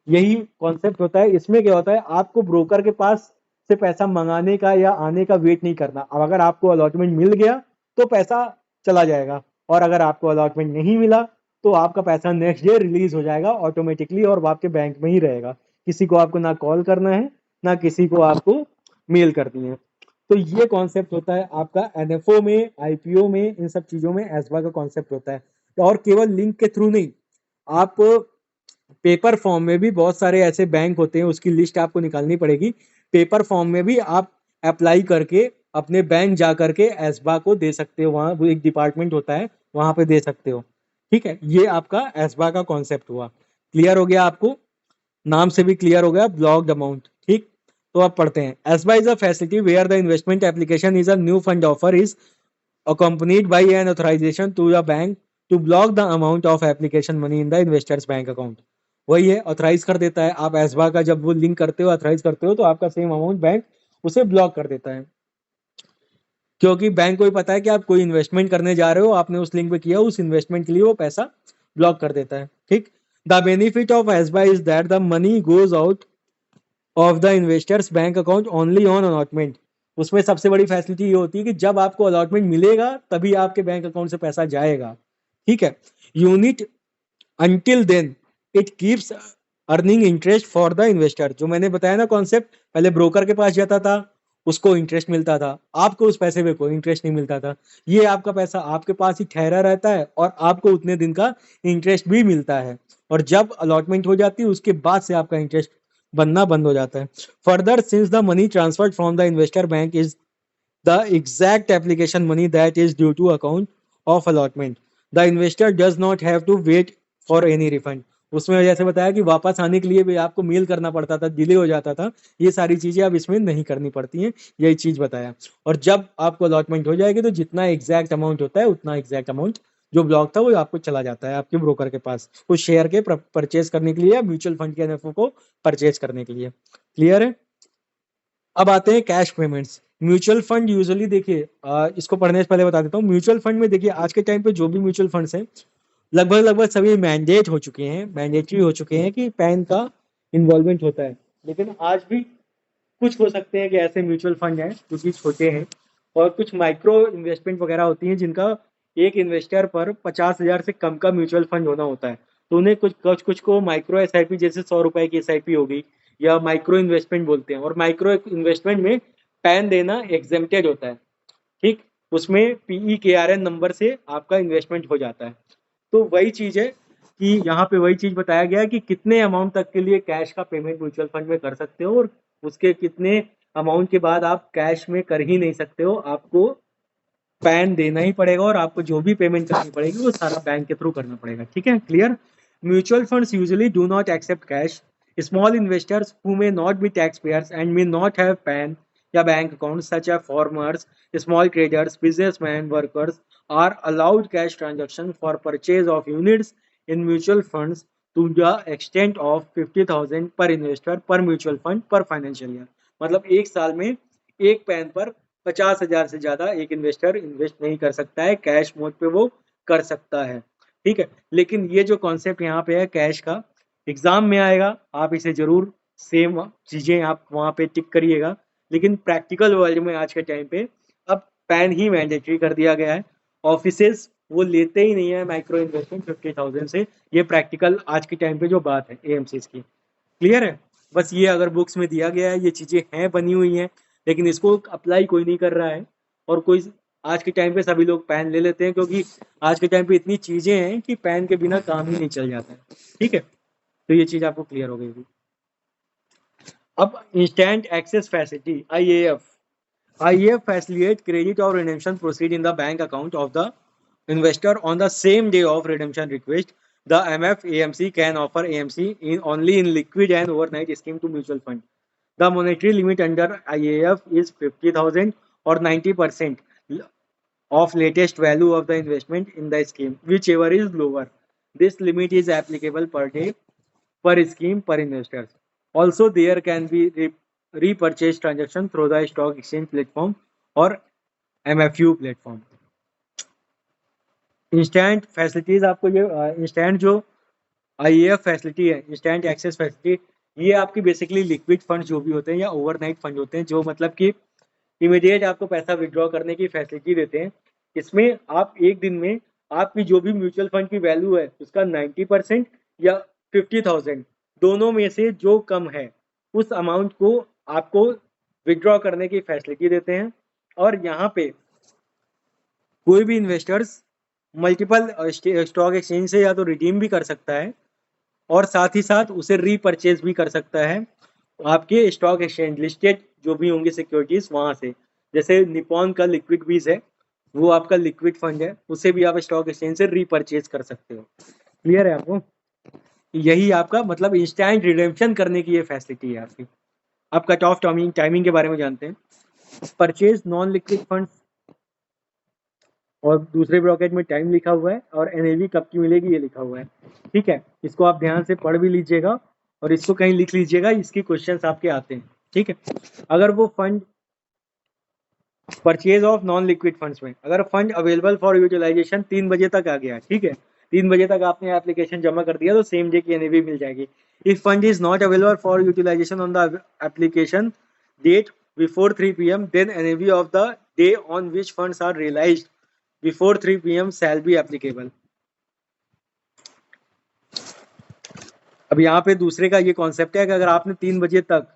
यही कॉन्सेप्ट होता है। इसमें क्या होता है, आपको ब्रोकर के पास से पैसा मंगाने का या आने का वेट नहीं करना। अब अगर आपको अलॉटमेंट मिल गया तो पैसा चला जाएगा, और अगर आपको अलॉटमेंट नहीं मिला तो आपका पैसा नेक्स्ट डे रिलीज हो जाएगा ऑटोमेटिकली, और वो आपके बैंक में ही रहेगा। किसी को आपको ना कॉल करना है, ना किसी को आपको मेल करनी है। तो ये कॉन्सेप्ट होता है आपका एनएफओ में, आईपीओ में, इन सब चीजों में एसबा का कॉन्सेप्ट होता है। और केवल लिंक के थ्रू नहीं, आप पेपर फॉर्म में भी, बहुत सारे ऐसे बैंक होते हैं, उसकी लिस्ट आपको निकालनी पड़ेगी। पेपर फॉर्म में भी आप अप्लाई करके अपने बैंक जा करके एसबा को दे सकते हो, वहाँ वो एक डिपार्टमेंट होता है, वहाँ पे दे सकते हो, ठीक है। ये आपका एसबा का कॉन्सेप्ट हुआ। क्लियर हो गया आपको, नाम से भी क्लियर हो गया, ब्लॉक्ड अमाउंट, ठीक। तो आप पढ़ते हैं, ASBA is a facility where the investment application is a new fund offer is accompanied by an authorization to the bank to block the amount of application money in the investor's bank account। वही है, authorise कर देता है। आप ASBA का जब वो link करते हो, ऑथराइज करते हो, तो आपका सेम अमाउंट बैंक उसे ब्लॉक कर देता है, क्योंकि बैंक को भी पता है कि आप कोई इन्वेस्टमेंट करने जा रहे हो, आपने उस लिंक पे किया, उस इन्वेस्टमेंट के लिए वो पैसा ब्लॉक कर देता है, ठीक। The benefit of ASBA is that the money goes out of the investors bank account only on allotment. उसमें सबसे बड़ी फैसिलिटी ये होती है कि जब आपको अलॉटमेंट मिलेगा तभी आपके बैंक अकाउंट से पैसा जाएगा, ठीक है। Unit until then it keeps earning interest for the investor. जो मैंने बताया ना कॉन्सेप्ट, पहले ब्रोकर के पास जाता था, उसको इंटरेस्ट मिलता था, आपको उस पैसे पे कोई इंटरेस्ट नहीं मिलता था। ये आपका पैसा आपके पास ही ठहरा रहता है और आपको उतने दिन का इंटरेस्ट भी मिलता है। और जब अलॉटमेंट हो जाती है उसके बाद से आपका इंटरेस्ट बनना बंद हो जाता है। Further, since the money transferred from the investor bank is the exact application money that is due to account of allotment, the investor does not have to wait for any refund। उसमें जैसे बताया कि वापस आने के लिए भी आपको मेल करना पड़ता था, डिले हो जाता था, ये सारी चीजें अब इसमें नहीं करनी पड़ती हैं, यही चीज बताया। और जब आपको अलॉटमेंट हो जाएगी तो जितना एग्जैक्ट अमाउंट होता है उतना एग्जैक्ट अमाउंट जो ब्लॉक था वो आपको चला जाता है आपके ब्रोकर के पास, उस शेयर के परचेज करने के लिए या म्यूचुअल फंड के एनएफओ को परचेज करने के लिए। क्लियर है। अब आते हैं cash payments. Mutual fund usually देखिए, इसको पढ़ने से पहले बता देता हूँ। म्यूचुअल फंड में देखिए आज के टाइम पे जो भी म्यूचुअल फंड्स हैं, लगभग लगभग सभी मैंडेट हो चुके हैं, मैंडेटरी हो चुके हैं कि पैन का इन्वॉल्वमेंट होता है। लेकिन आज भी कुछ हो सकते हैं कि ऐसे म्यूचुअल फंड हैं जो कि छोटे हैं, और कुछ माइक्रो इन्वेस्टमेंट वगैरह होती हैं जिनका एक इन्वेस्टर पर 50,000 से कम का म्यूचुअल फंड होना होता है। तो उन्हें कुछ को माइक्रो एसआईपी जैसे 100 रुपए की एसआईपी होगी या माइक्रो इन्वेस्टमेंट बोलते हैं। और माइक्रो इन्वेस्टमेंट में पैन देना एग्जेम्प्टेड होता है, ठीक। उसमें PEKRN नंबर से आपका इन्वेस्टमेंट हो जाता है। तो वही चीज है कि यहाँ पे वही चीज बताया गया है कि कितने अमाउंट तक के लिए कैश का पेमेंट म्यूचुअल फंड में कर सकते हो और उसके कितने अमाउंट के बाद आप कैश में कर ही नहीं सकते हो, आपको पैन देना ही पड़ेगा और आपको जो भी पेमेंट करनी पड़ेगी वो सारा बैंक के थ्रू करना पड़ेगा, ठीक है, clear. Mutual funds usually do not accept cash. Small investors who may not be tax payers and may not have PAN या bank account such as farmers, small traders, businessman, workers are allowed cash transaction for purchase of units in mutual funds to the extent of 50,000 per investor per mutual fund per financial year। मतलब एक साल में एक pan पर 50,000 से ज्यादा एक investor invest नहीं कर सकता है, कैश मोड पे वो कर सकता है, ठीक है। लेकिन ये जो कॉन्सेप्ट यहाँ पे है कैश का, एग्जाम में आएगा, आप इसे जरूर सेम चीजें आप वहां पे टिक करिएगा। लेकिन प्रैक्टिकल वर्ल्ड में आज के टाइम पे अब पैन ही मैंडेटरी कर दिया गया है। ऑफिसेस वो लेते ही नहीं है माइक्रो इन्वेस्टमेंट 50,000 से, ये प्रैक्टिकल आज के टाइम पे जो बात है AMCs की, क्लियर है। बस ये अगर बुक्स में दिया गया है, ये चीजें हैं बनी हुई हैं, लेकिन इसको अप्लाई कोई नहीं कर रहा है। और कोई आज के टाइम पे सभी लोग पैन ले लेते हैं क्योंकि आज के टाइम पे इतनी चीजें हैं कि पैन के बिना काम ही नहीं चल जाता है, ठीक है। तो ये चीज आपको क्लियर हो गई होगी। अब instant access facility IAF facilitate credit or redemption proceed in the bank account of the investor on the same day of redemption request. The MF AMC can offer AMC only in liquid and overnight scheme to mutual fund. The monetary limit under IAF is 50,000 or 90% of latest value of the investment in the scheme, whichever is lower. This limit is applicable per day, per scheme, per investors. Also, there can be repurchase transaction through the stock exchange platform or MFU platform. Instant facilities आपको ये instant जो IAF facility है, instant access facility, ये आपकी basically liquid fund जो भी होते हैं या ओवरनाइट फंड होते हैं, जो मतलब कि इमीडिएट आपको पैसा विड्रॉ करने की फैसिलिटी देते हैं। इसमें आप एक दिन में आपकी जो भी म्यूचुअल फंड की वैल्यू है उसका 90% या 50,000 दोनों में से जो कम है उस अमाउंट को आपको विड्रॉ करने की फैसिलिटी देते हैं। और यहाँ पे कोई भी इन्वेस्टर्स मल्टीपल स्टॉक एक्सचेंज से या तो रिडीम भी कर सकता है और साथ ही साथ उसे रीपरचेज भी कर सकता है आपके स्टॉक एक्सचेंज लिस्टेड जो भी होंगे सिक्योरिटीज वहां से। जैसे निपॉन का लिक्विड बीज है, वो आपका लिक्विड फंड है, उसे भी आप स्टॉक एक्सचेंज से रीपरचेज कर सकते हो, क्लियर है आपको। यही आपका मतलब इंस्टेंट रिडेम्पशन करने की ये फैसिलिटी है आपकी। अब कट ऑफ टाइमिंग के बारे में जानते हैं। परचेज नॉन लिक्विड फंड और दूसरे ब्रैकेट में टाइम लिखा हुआ है और NAV कब की मिलेगी ये लिखा हुआ है, ठीक है। इसको आप ध्यान से पढ़ भी लीजिएगा और इसको कहीं लिख लीजिएगा, इसकी क्वेश्चंस आपके आते हैं, ठीक है। अगर वो fund purchase of non liquid funds में अगर फंड अवेलेबल फॉर यूटिलाइजेशन 3 बजे तक आ गया, ठीक है, 3 बजे तक आपने एप्लीकेशन जमा कर दिया तो सेम डे की NAV मिल जाएगी। If fund is not available for utilization on the application date before 3 PM then NAV of the day on which funds are realized before 3 PM shall be applicable। अब यहाँ पे दूसरे का ये concept है कि अगर आपने 3 बजे तक,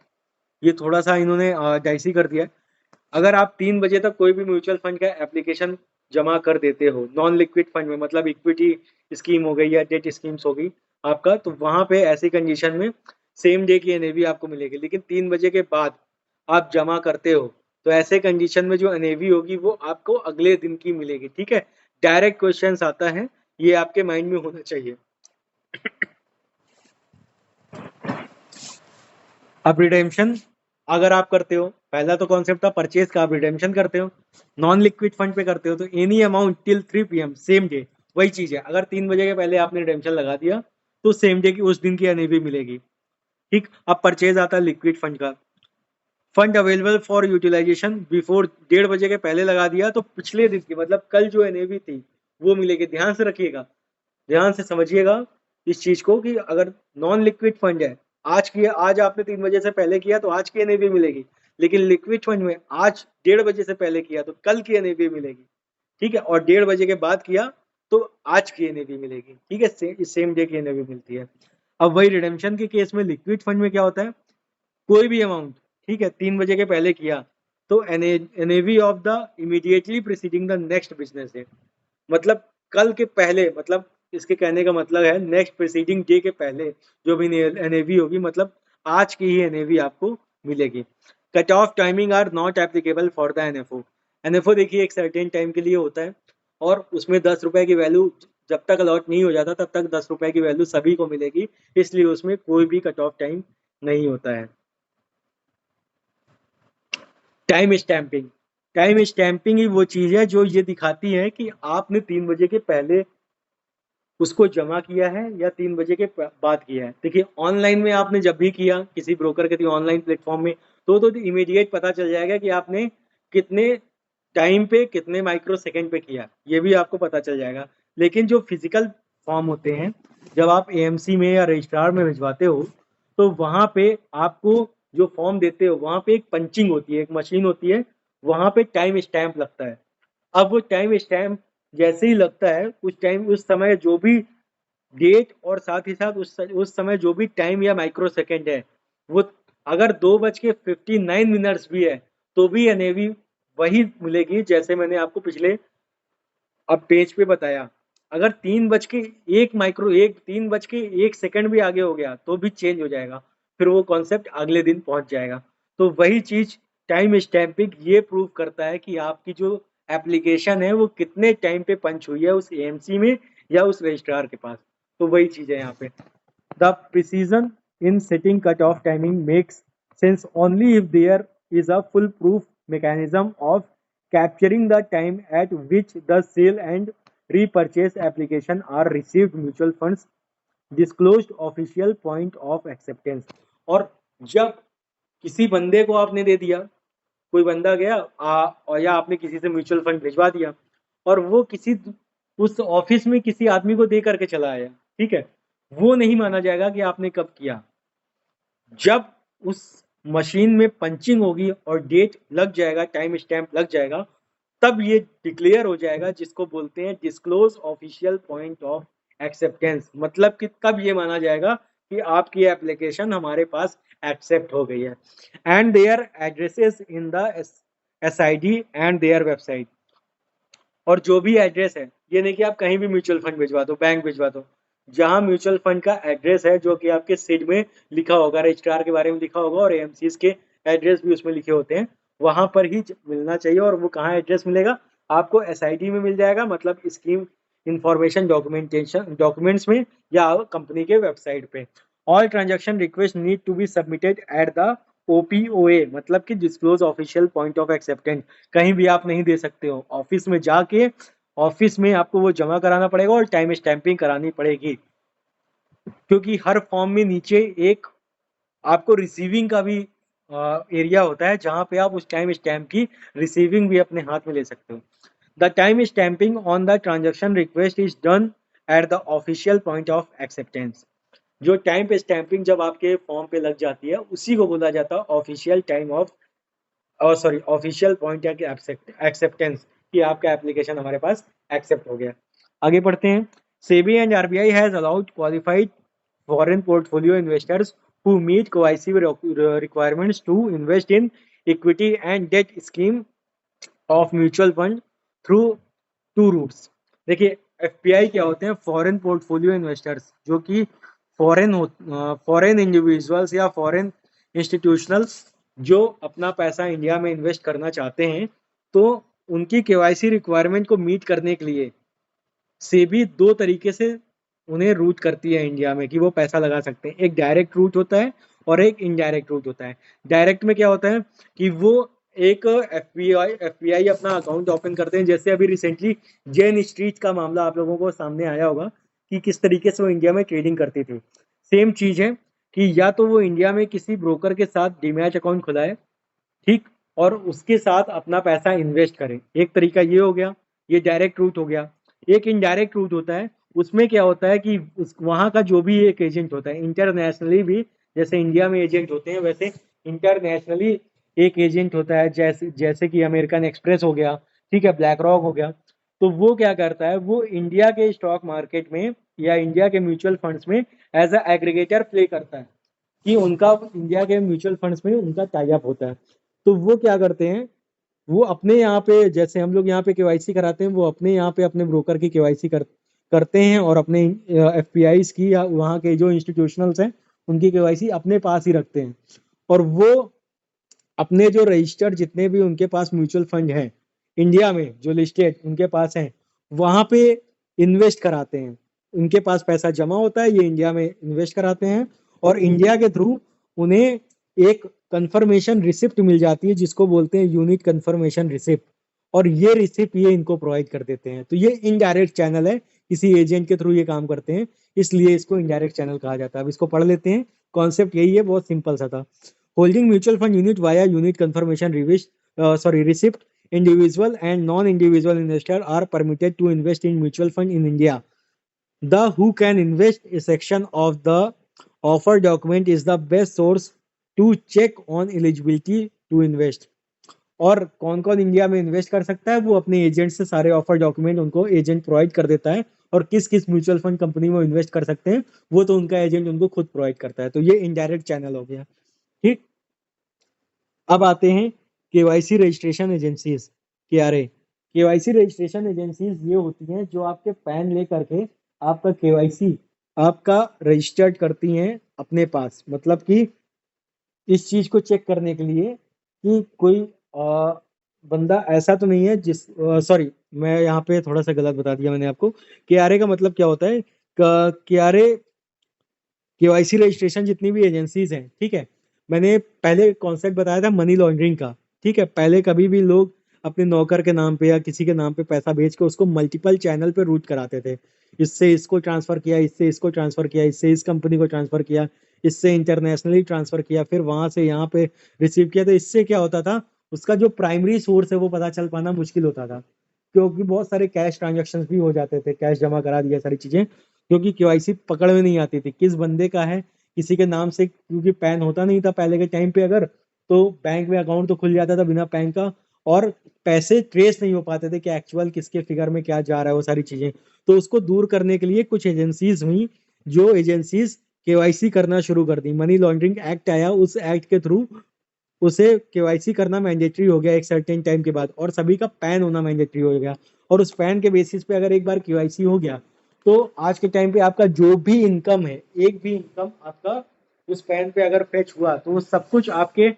ये थोड़ा सा इन्होंने डाइसी कर दिया है, अगर आप 3 बजे तक कोई भी म्यूचुअल फंड का एप्लीकेशन जमा कर देते हो नॉन लिक्विड फंड में, मतलब इक्विटी स्कीम हो गई या डेट स्कीम्स होगी आपका, तो वहां पे ऐसी कंडीशन में सेम डे की NAV आपको मिलेगी। लेकिन 3 बजे के बाद आप जमा करते हो तो ऐसे कंडीशन में जो NAV होगी वो आपको अगले दिन की मिलेगी, ठीक है। डायरेक्ट क्वेश्चन आता है, ये आपके माइंड में होना चाहिए। अब रिडेम्पशन अगर आप करते हो, पहला तो कॉन्सेप्ट था परचेज का, आप रिडेम्पशन करते हो नॉन लिक्विड फंड पे करते हो तो any amount till 3 PM same day, वही चीज है। अगर 3 बजे के पहले आपने रिडेम्पशन लगा दिया तो सेम डे की उस दिन की NAV मिलेगी, ठीक। अब परचेज आता है लिक्विड फंड का, fund available for utilization before 1:30 बजे के पहले लगा दिया तो पिछले दिन की मतलब कल जो NAV थी वो मिलेगी। ध्यान से रखिएगा, ध्यान से समझिएगा इस चीज को कि अगर नॉन लिक्विड फंड है आज आपने 3 बजे से पहले किया तो आज की NAV मिलेगी, लेकिन लिक्विड फंड में आज 1:30 से पहले किया तो कल की एनएवी मिलेगी, ठीक है, और 1:30 के बाद किया तो आज की एनएवी मिलेगी, ठीक है, सेम डे की एनएवी मिलती है। अब वही रिडेम्पशन के केस में लिक्विड फंड में क्या होता है, कोई भी अमाउंट, ठीक है, 3 बजे के पहले किया तो NAV of the immediately preceding the next business day, मतलब कल के पहले, मतलब इसके कहने का मतलब है नेक्स्ट प्रीसीडिंग डे के पहले जो भी एनएवी होगी, मतलब आज की ही एनएवी आपको मिलेगी। Cut off timing are not applicable for the NFO. NFO देखिए एक सर्टेन टाइम के लिए होता है और उसमें 10 रुपए की वैल्यू जब तक अलॉट नहीं हो जाता तब तक 10 रुपए की वैल्यू सभी को मिलेगी, इसलिए उसमें कोई भी कट ऑफ टाइम नहीं होता है। टाइम स्टैंपिंग, टाइम स्टैंपिंग ही वो चीज है जो ये दिखाती है कि आपने 3 बजे के पहले उसको जमा किया है या 3 बजे के बाद किया है। देखिए ऑनलाइन में आपने जब भी किया किसी ब्रोकर के ऑनलाइन प्लेटफॉर्म में तो इमीडिएट पता चल जाएगा कि आपने कितने टाइम पे कितने माइक्रो सेकेंड पे किया, ये भी आपको पता चल जाएगा। लेकिन जो फिजिकल फॉर्म होते हैं जब आप एएमसी में या रजिस्ट्रार में भिजवाते हो तो वहां पे आपको जो फॉर्म देते हो वहां पे एक पंचिंग होती है, एक मशीन होती है, वहां पे टाइम स्टैंप लगता है। अब वो टाइम स्टैंप जैसे ही लगता है उस समय जो भी डेट और साथ ही साथ उस समय जो भी टाइम या माइक्रो सेकेंड है वो अगर 2:59 भी है तो भी एनएवी वही मिलेगी जैसे मैंने आपको पिछले अब पेज पे बताया। अगर 3:01 भी आगे हो गया तो भी चेंज हो जाएगा, फिर वो कॉन्सेप्ट अगले दिन पहुंच जाएगा। तो वही चीज टाइम स्टैंपिंग ये प्रूव करता है कि आपकी जो एप्लीकेशन है वो कितने टाइम पे पंच हुई है उस एएमसी में या उस रजिस्ट्रार के पास। तो वही चीज है यहाँ पे। The precision in setting cut off timing makes sense only if there is a foolproof mechanism of capturing the time at which the sale and repurchase application are received mutual funds disclosed official point of acceptance। और जब किसी बंदे को आपने दे दिया, कोई बंदा गया और या आपने किसी से म्यूचुअल फंड भिजवा दिया और वो किसी उस ऑफिस में किसी आदमी को दे करके चला आया, ठीक है, वो नहीं माना जाएगा कि आपने कब किया। जब उस मशीन में पंचिंग होगी और डेट लग जाएगा, टाइम स्टैंप लग जाएगा, तब ये डिक्लेयर हो जाएगा जिसको बोलते हैं disclose official point of acceptance. मतलब कि तब ये माना जाएगा कि आपकी एप्लीकेशन हमारे पास एक्सेप्ट हो गई है। And their addresses in the SID and their website. और जो भी एड्रेस है, ये नहीं कि आप कहीं भी म्यूचुअल फंड भिजवा दो, बैंक भिजवा दो, जहां म्यूचुअल फंड का एड्रेस है जो कि आपके सिड में लिखा होगा, रजिस्ट्रार के बारे में लिखा होगा और एएमसीज के एड्रेस भी उसमें लिखे होते हैं, वहां पर ही मिलना चाहिए। और वो कहाँ एड्रेस मिलेगा, आपको एसआईडी में मिल जाएगा, मतलब स्कीम इंफॉर्मेशन डॉक्यूमेंटेशन डॉक्यूमेंट्स में या कंपनी के वेबसाइट पे। All transaction request need to be submitted at the OPOA, मतलब कि disclose official point of acceptance. कहीं भी आप नहीं दे सकते हो, ऑफिस में जाके ऑफिस में आपको वो जमा कराना पड़ेगा और टाइम स्टैंपिंग करानी पड़ेगी, क्योंकि हर फॉर्म में नीचे एक आपको रिसीविंग का भी एरिया होता है जहां पे आप उस टाइम स्टैंप की रिसीविंग भी अपने हाथ में ले सकते हो। The time stamping on the transaction request is done at the official point of acceptance. जो टाइम पे स्टैंपिंग जब आपके फॉर्म पे लग जाती है उसी को बोला जाता है official time of official point या एक्सेप्टेंस कि आपका एप्लीकेशन हमारे पास एक्सेप्ट हो गया। आगे पढ़ते हैं। SEBI and RBI has allowed qualified foreign portfolio investors who meet KYC requirements to invest in equity and debt scheme of mutual fund through two routes। देखिए एफपीआई क्या होते हैं, फॉरेन पोर्टफोलियो इन्वेस्टर्स, जो कि फॉरेन इंडिविजुअल्स या foreign institutionals जो अपना पैसा इंडिया में इन्वेस्ट करना चाहते हैं, तो उनकी केवाईसी रिक्वायरमेंट को मीट करने के लिए सेबी दो तरीके से उन्हें रूट करती है इंडिया में कि वो पैसा लगा सकते हैं। एक डायरेक्ट रूट होता है और एक इनडायरेक्ट रूट होता है। डायरेक्ट में क्या होता है कि वो एक एफपीआई अपना अकाउंट ओपन करते हैं, जैसे अभी रिसेंटली जेन स्ट्रीट का मामला आप लोगों को सामने आया होगा कि किस तरीके से वो इंडिया में ट्रेडिंग करती थी। सेम चीज है कि या तो वो इंडिया में किसी ब्रोकर के साथ डीमैच अकाउंट खुलाए, ठीक, और उसके साथ अपना पैसा इन्वेस्ट करें। एक तरीका ये हो गया, ये डायरेक्ट रूट हो गया। एक इनडायरेक्ट रूट होता है, उसमें क्या होता है कि वहां का जो भी एक एजेंट होता है, इंटरनेशनली भी जैसे इंडिया में एजेंट होते हैं वैसे इंटरनेशनली एक एजेंट होता है, जैसे जैसे कि अमेरिकन एक्सप्रेस हो गया, ठीक है, ब्लैक रॉक हो गया। तो वो क्या करता है, वो इंडिया के स्टॉक मार्केट में या इंडिया के म्यूचुअल फंड्स में एज अ एग्रीगेटर प्ले करता है, कि उनका इंडिया के म्यूचुअल फंड्स में उनका टाई अप होता है। तो वो क्या करते हैं, वो अपने यहाँ पे, जैसे हम लोग यहाँ पे केवाईसी कराते हैं, वो अपने यहाँ पे अपने ब्रोकर की केवाईसी करते हैं, और अपने एफपीआई की या वहाँ के जो इंस्टीट्यूशनल्स हैं उनकी केवाईसी अपने पास ही रखते हैं। और वो अपने जो रजिस्टर्ड जितने भी उनके पास म्यूचुअल फंड हैं इंडिया में जो लिस्टेड उनके पास हैं, वहां पे इन्वेस्ट कराते हैं। उनके पास पैसा जमा होता है, ये इंडिया में इन्वेस्ट कराते हैं, और इंडिया के थ्रू उन्हें एक कंफर्मेशन रिसिप्ट मिल जाती है, जिसको बोलते हैं यूनिट कंफर्मेशन रिसिप्ट। और ये रिसिप्ट ये इनको प्रोवाइड कर देते हैं। तो ये इनडायरेक्ट चैनल है, किसी एजेंट के थ्रू ये काम करते हैं, इसलिए इसको इनडायरेक्ट चैनल कहा जाता है। अब इसको पढ़ लेते हैं, कॉन्सेप्ट यही है, बहुत सिंपल सा था। Holding mutual fund unit via unit confirmation receipt, individual and non-individual investors are permitted to invest in mutual fund in India. The who can invest section of the offer document is the best source to check on eligibility to invest. और कौन कौन India में invest कर सकता है, वो अपने agent से सारे ऑफर डॉक्यूमेंट उनको एजेंट प्रोवाइड कर देता है। और किस किस म्यूचुअल फंड कंपनी में इन्वेस्ट कर सकते हैं वो तो उनका एजेंट उनको खुद प्रोवाइड करता है। तो ये इनडायरेक्ट चैनल हो गया, ठीक। अब आते हैं KYC registration agencies, KRA. KYC registration agencies ये होती हैं जो आपके पैन लेकर के आपका केवाईसी आपका रजिस्टर्ड करती हैं अपने पास। मतलब कि इस चीज को चेक करने के लिए कि कोई बंदा ऐसा तो नहीं है जिस सॉरी, मैं यहाँ पे थोड़ा सा गलत बता दिया मैंने आपको। केआरए का मतलब क्या होता है, केआरए केवाईसी रजिस्ट्रेशन जितनी भी एजेंसीज हैं, ठीक है, मैंने पहले कॉन्सेप्ट बताया था मनी लॉन्ड्रिंग का, ठीक है। पहले कभी भी लोग अपने नौकर के नाम पे या किसी के नाम पे पैसा भेज के उसको मल्टीपल चैनल पे रूट कराते थे। इससे इसको ट्रांसफर किया, इससे इसको ट्रांसफर किया, इससे इस कंपनी को ट्रांसफर किया, इससे इंटरनेशनली ट्रांसफर किया, फिर वहां से यहाँ पे रिसीव किया। तो इससे क्या होता था, उसका जो प्राइमरी सोर्स है वो पता चल पाना मुश्किल होता था, क्योंकि बहुत सारे कैश ट्रांजेक्शन भी हो जाते थे, कैश जमा करा दिया, सारी चीजें, क्योंकि केवाईसी पकड़ में नहीं आती थी किस बंदे का है, किसी के नाम से, क्योंकि पैन होता नहीं था पहले के टाइम पे। अगर तो बैंक में अकाउंट तो खुल जाता था बिना पैन का, और पैसे ट्रेस नहीं हो पाते थे कि एक्चुअल किसके फिगर में क्या जा रहा है, वो सारी चीजें। तो उसको दूर करने के लिए कुछ एजेंसीज हुई, जो एजेंसीज केवाईसी करना शुरू कर दी। मनी लॉन्ड्रिंग एक्ट आया, उस एक्ट के थ्रू उसे केवाईसी करना मैंडेटरी हो गया एक सर्टेन टाइम के बाद, और सभी का पैन होना मैंडेटरी हो गया। और उस पैन के बेसिस पे अगर एक बार केवाईसी हो गया, तो आज के टाइम पे आपका जो भी इनकम है, एक भी इनकम आपका उस पैन पे अगर फेच हुआ, तो वो सब कुछ आपके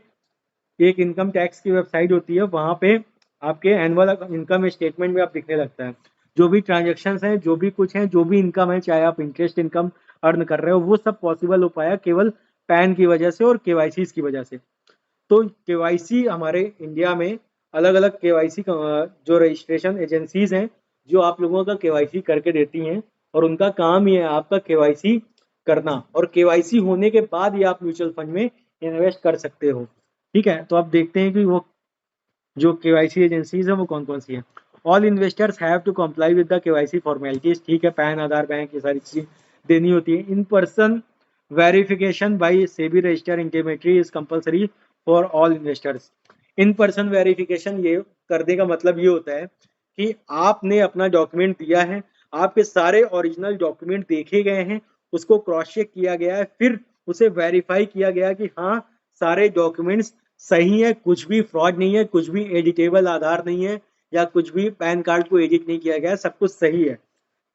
एक इनकम टैक्स की वेबसाइट होती है, वहां पे आपके एनुअल इनकम स्टेटमेंट में आप दिखने लगता है। जो भी ट्रांजेक्शन हैं, जो भी कुछ है, जो भी इनकम है, चाहे आप इंटरेस्ट इनकम अर्न कर रहे हो, वो सब पॉसिबल हो पाया केवल पैन की वजह से और केवाईसी की वजह से। तो केवाईसी हमारे इंडिया में अलग अलग केवाईसी जो रजिस्ट्रेशन एजेंसीज हैं, जो आप लोगों का केवाईसी करके देती हैं, और उनका काम ही है आपका केवाईसी करना। और केवाईसी होने के बाद ही आप म्यूचुअल फंड में इन्वेस्ट कर सकते हो, ठीक है। तो आप देखते हैं कि वो जो केवाईसी एजेंसीज है वो कौन कौन सी है। All investors have to comply with the KYC formalities, ठीक है, पैन, आधार, बैंक, ये सारी चीजें देनी होती है। In person verification by SEBI register intermediary is compulsory for all investors. In person verification ये करने का मतलब ये होता है कि आपने अपना डॉक्यूमेंट दिया है, आपके सारे ओरिजिनल डॉक्यूमेंट देखे गए हैं, उसको क्रॉस चेक किया गया है, फिर उसे वेरीफाई किया गया कि हाँ सारे डॉक्यूमेंट्स सही है, कुछ भी फ्रॉड नहीं है, कुछ भी एडिटेबल आधार नहीं है, या कुछ भी पैन कार्ड को एडिट नहीं किया गया है, सब कुछ सही है।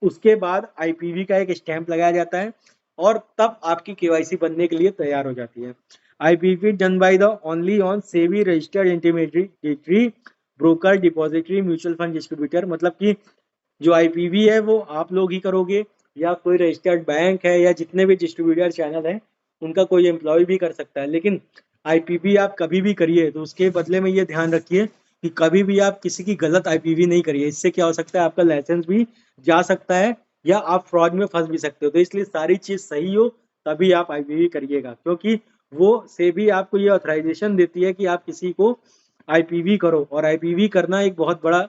उसके बाद आईपीवी का एक स्टैंप लगाया जाता है, और तब आपकी केवाईसी बनने के लिए तैयार हो जाती है। IPv done by the only on SEBI registered intermediary, broker, depository, mutual fund distributor. मतलब कि जो आईपीवी है वो आप लोग ही करोगे, या कोई रजिस्टर्ड बैंक है, या जितने भी डिस्ट्रीब्यूटर चैनल है उनका कोई एम्प्लॉय भी कर सकता है। लेकिन आईपीवी आप कभी भी करिए तो उसके बदले में ये ध्यान रखिए कि कभी भी आप किसी की गलत आईपीवी नहीं करिए। इससे क्या हो सकता है, आपका लाइसेंस भी जा सकता है, या आप फ्रॉड में फंस भी सकते हो। तो इसलिए सारी चीज सही हो तभी आप आईपीवी करिएगा, क्योंकि वो से भी आपको ये ऑथराइजेशन देती है कि आप किसी को आईपीवी करो। और आईपीवी करना एक बहुत बड़ा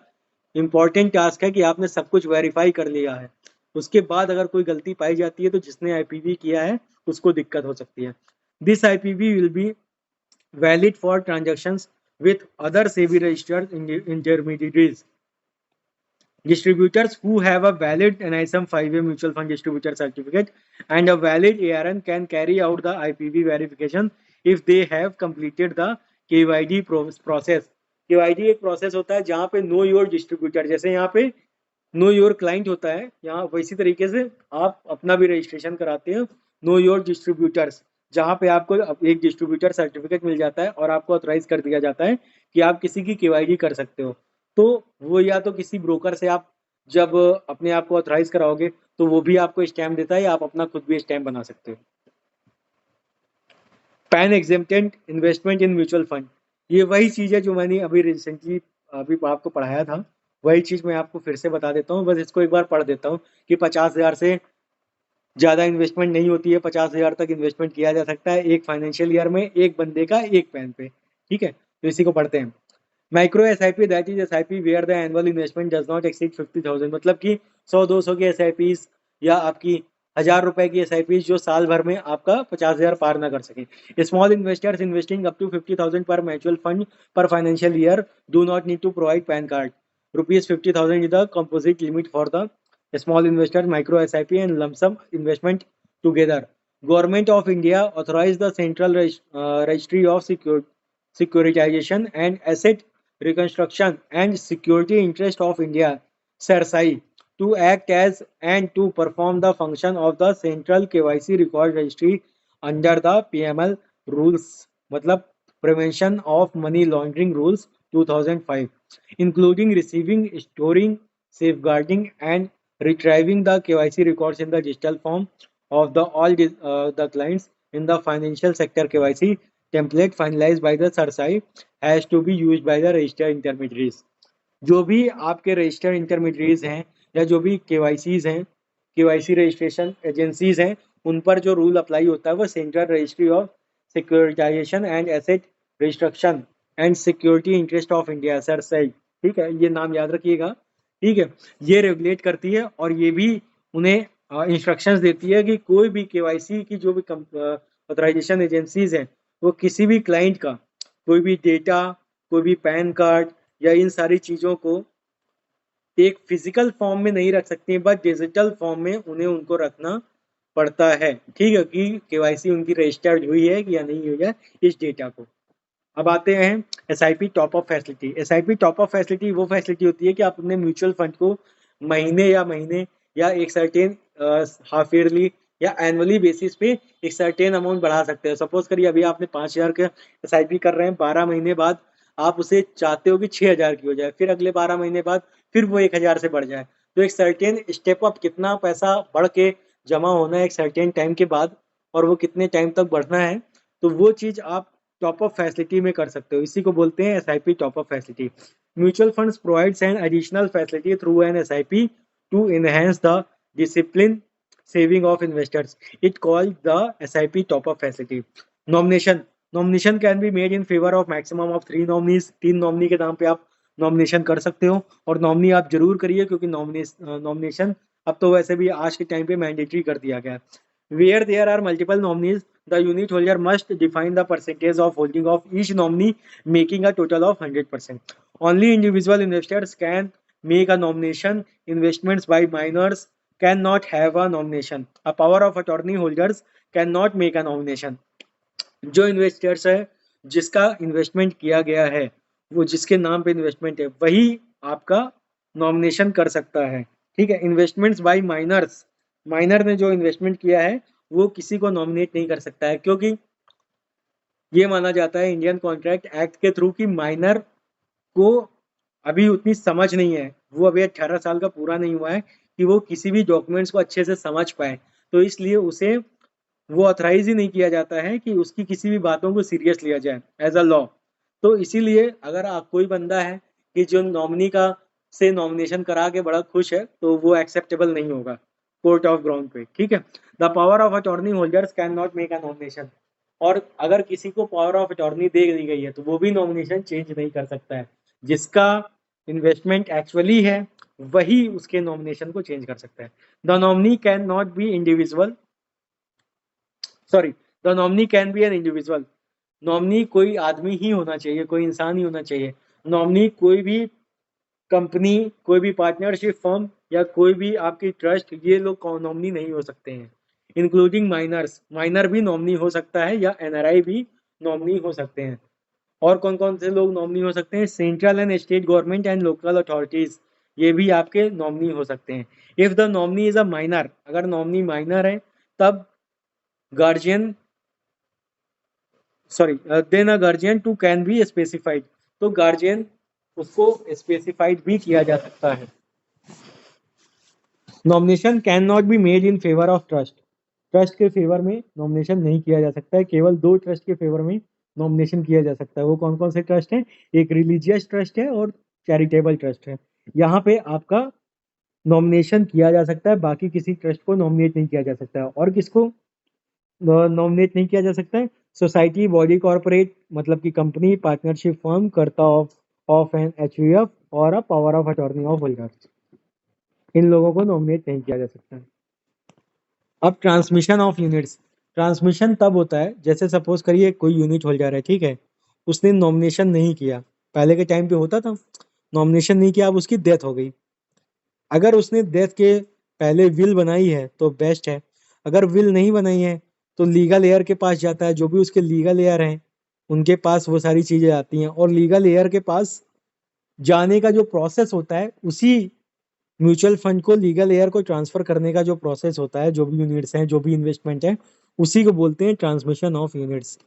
इंपॉर्टेंट टास्क है कि आपने सब कुछ वेरीफाई कर लिया है। उसके बाद अगर कोई गलती पाई जाती है तो जिसने आईपीवी किया है उसको दिक्कत हो सकती है। This IPv will be valid for transactions with other SEBI registered intermediaries. Distributors who have a valid NISM 5A mutual fund distributor certificate and a valid ARN can carry out the IPV verification if they have completed the KYD process. KYD एक process होता है जहां पे know your distributor, जैसे यहाँ पे know your client होता है, यहाँ वैसी तरीके से आप अपना भी रजिस्ट्रेशन कराते हैं नो योर डिस्ट्रीब्यूटर्स, जहाँ पे आपको एक डिस्ट्रीब्यूटर सर्टिफिकेट मिल जाता है और आपको ऑथराइज कर दिया जाता है कि आप किसी की केवाईडी कर सकते हो। तो वो या तो किसी ब्रोकर से आप जब अपने आप को ऑथराइज कराओगे तो वो भी आपको स्टैम्प देता है, या आप अपना खुद भी स्टैम्प बना सकते हो। Pan exempted investment in mutual fund, ये वही चीज़ है जो मैंने अभी रिसेंटली अभी आपको पढ़ाया था, वही चीज़ मैं आपको फिर से बता देता हूँ, बस इसको एक बार पढ़ देता हूँ कि 50,000 से ज़्यादा इन्वेस्टमेंट नहीं होती है, 50,000 तक इन्वेस्टमेंट किया जा सकता है एक फाइनेंशियल ईयर में, एक बंदे का एक पैन पे। ठीक है, तो इसी को पढ़ते हैं। Micro SIP that is SIP where the annual investment does not exceed 50,000, मतलब कि 100-200 की SIPs या आपकी 1,000 रुपए की SIPs जो साल भर में आपका 50,000 पार ना कर सके। Small investors investing up to 50,000 per mutual fund per financial year do not need to provide PAN card. ₹50,000 is the composite limit for the small investor micro SIP and lump sum investment together. Government of India authorized the Central Registry of Securitization and Asset Reconstruction and Security Interest of India (CERSAI) to act as and to perform the function of the Central KYC Record Registry under the PML rules, मतलब Prevention of Money Laundering Rules 2005, including receiving, storing, safeguarding, and retrieving the KYC records in the digital form of the clients in the financial sector. KYC template finalized by the CERSAI has to be used by the registered intermediaries. जो भी आपके registered intermediates हैं या जो भी KYCs हैं, KYC registration agencies हैं, उन पर जो रूल अप्लाई होता है वो central registry of securitization and asset reconstruction and security interest of India (CERSAI). ठीक है, ये नाम याद रखिएगा। ठीक है, ये रेगुलेट करती है और ये भी उन्हें इंस्ट्रक्शंस देती है कि कोई भी KYC की जो भी ऑथराइजेशन एजेंसीज हैं वो किसी भी क्लाइंट का कोई भी डेटा, कोई भी पैन कार्ड या इन सारी चीज़ों को एक फिजिकल फॉर्म में नहीं रख सकती, बट डिजिटल फॉर्म में उन्हें उनको रखना पड़ता है। ठीक है, कि KYC उनकी रजिस्टर्ड हुई है या नहीं हुई है इस डेटा को। अब आते हैं SIP top up facility. SIP top up facility वो फैसिलिटी होती है कि आप अपने म्यूचुअल फंड को महीने या एक सर्टेन हाफ ईयरली या एनुअली बेसिस पे एक सर्टेन अमाउंट बढ़ा सकते हैं। सपोज करिए अभी आपने 5,000 का SIP कर रहे हैं, 12 महीने बाद आप उसे चाहते हो कि 6,000 की हो जाए, फिर अगले 12 महीने बाद फिर वो 1,000 से बढ़ जाए, तो एक सर्टेन स्टेप अप कितना पैसा बढ़ के जमा होना है एक सर्टेन टाइम के बाद और वो कितने टाइम तक बढ़ना है, तो वो चीज़ आप टॉप अप फैसिलिटी में कर सकते हो। इसी को बोलते हैं SIP top up facility. Mutual funds provides an additional facility through an SIP to enhance the discipline saving of investors. It called the SIP top up facility. Nomination can be made in favor of maximum of 3 nominees. 3 nominee के नाम पे आप nomination कर सकते हो और nominee आप जरूर करिए क्योंकि नॉमिनेशन अब तो वैसे भी आज के टाइम पे मैंडेटरी कर दिया गया है। Where there are multiple nominees, the unit holder must define the percentage of holding of each nominee, making a total of 100%. Only individual investors can make a nomination. Investments by minors cannot have a nomination. A power of attorney holders cannot make a nomination. जो investors है जिसका investment किया गया है, वो जिसके नाम पे इन्वेस्टमेंट है वही आपका नॉमिनेशन कर सकता है। ठीक है, इन्वेस्टमेंट्स बाय माइनर्स, माइनर ने जो इन्वेस्टमेंट किया है वो किसी को नॉमिनेट नहीं कर सकता है, क्योंकि ये माना जाता है इंडियन कॉन्ट्रैक्ट एक्ट के थ्रू कि माइनर को अभी उतनी समझ नहीं है, वो अभी 18 साल का पूरा नहीं हुआ है कि वो किसी भी डॉक्यूमेंट्स को अच्छे से समझ पाए, तो इसलिए उसे वो ऑथराइज ही नहीं किया जाता है कि उसकी किसी भी बातों को सीरियस लिया जाए एज अ लॉ। तो इसीलिए अगर आप कोई बंदा है कि जो नॉमिनी का से नॉमिनेशन करा के बड़ा खुश है तो वो एक्सेप्टेबल नहीं होगा कोर्ट ऑफ ग्राउंड पे। ठीक है, the power of attorney holders can not make a nomination, और अगर किसी को पावर ऑफ अटॉर्नी दे दी गई है तो वो भी नॉमिनेशन चेंज नहीं कर सकता है। जिसका इन्वेस्टमेंट एक्चुअली है वही उसके नॉमिनेशन को चेंज कर सकता है। The nominee can not B individual, sorry, the nominee can be an individual. Nominee कोई आदमी ही होना चाहिए, कोई इंसान ही होना चाहिए। नॉमिनी कोई भी कंपनी, कोई भी पार्टनरशिप फर्म या कोई भी आपकी ट्रस्ट, ये लोग नॉमिनी नहीं हो सकते हैं। इंक्लूडिंग माइनर्स, माइनर भी नॉमिनी हो सकता है या एनआरआई भी नॉमिनी हो सकते हैं। और कौन कौन से लोग नॉमिनी हो सकते हैं? Central and state government and local authorities, ये भी आपके नॉमिनी हो सकते हैं। If the nominee is a minor, अगर नॉमिनी माइनर है तब guardian, sorry, then a guardian too can be specified, तो गार्जियन उसको स्पेसिफाइड भी किया जा सकता है। Nomination can not be made in favour of trust, trust के फेवर में नॉमिनेशन नहीं किया जा सकता है। केवल दो ट्रस्ट के फेवर में नॉमिनेशन किया जा सकता है। वो कौन कौन से ट्रस्ट हैं? एक रिलीजियस ट्रस्ट है और चैरिटेबल ट्रस्ट है। यहाँ पे आपका नॉमिनेशन किया जा सकता है, बाकी किसी ट्रस्ट को नॉमिनेट नहीं किया जा सकता है। और किसको नॉमिनेट नहीं किया जा सकता है? सोसाइटी, बॉडी, कॉर्पोरेट, मतलब कि company, partnership firm, karta of an HUF और a power of attorney of holders, इन लोगों को नॉमिनेट नहीं किया जा सकता है। अब ट्रांसमिशन ऑफ यूनिट्स, ट्रांसमिशन तब होता है जैसे सपोज करिए कोई यूनिट होल्डर है, ठीक है, उसने नॉमिनेशन नहीं किया, पहले के टाइम पे होता था, नॉमिनेशन नहीं किया, अब उसकी डेथ हो गई। अगर उसने डेथ के पहले विल बनाई है तो बेस्ट है। अगर विल नहीं बनाई है तो लीगल एयर के पास जाता है, जो भी उसके लीगल एयर हैं उनके पास वो सारी चीजें आती हैं। और लीगल एयर के पास जाने का जो प्रोसेस होता है, उसी म्यूचुअल फंड को, लीगल एयर को ट्रांसफर करने का जो प्रोसेस होता है, जो भी यूनिट्स हैं, जो भी इन्वेस्टमेंट है, उसी को बोलते हैं transmission of units.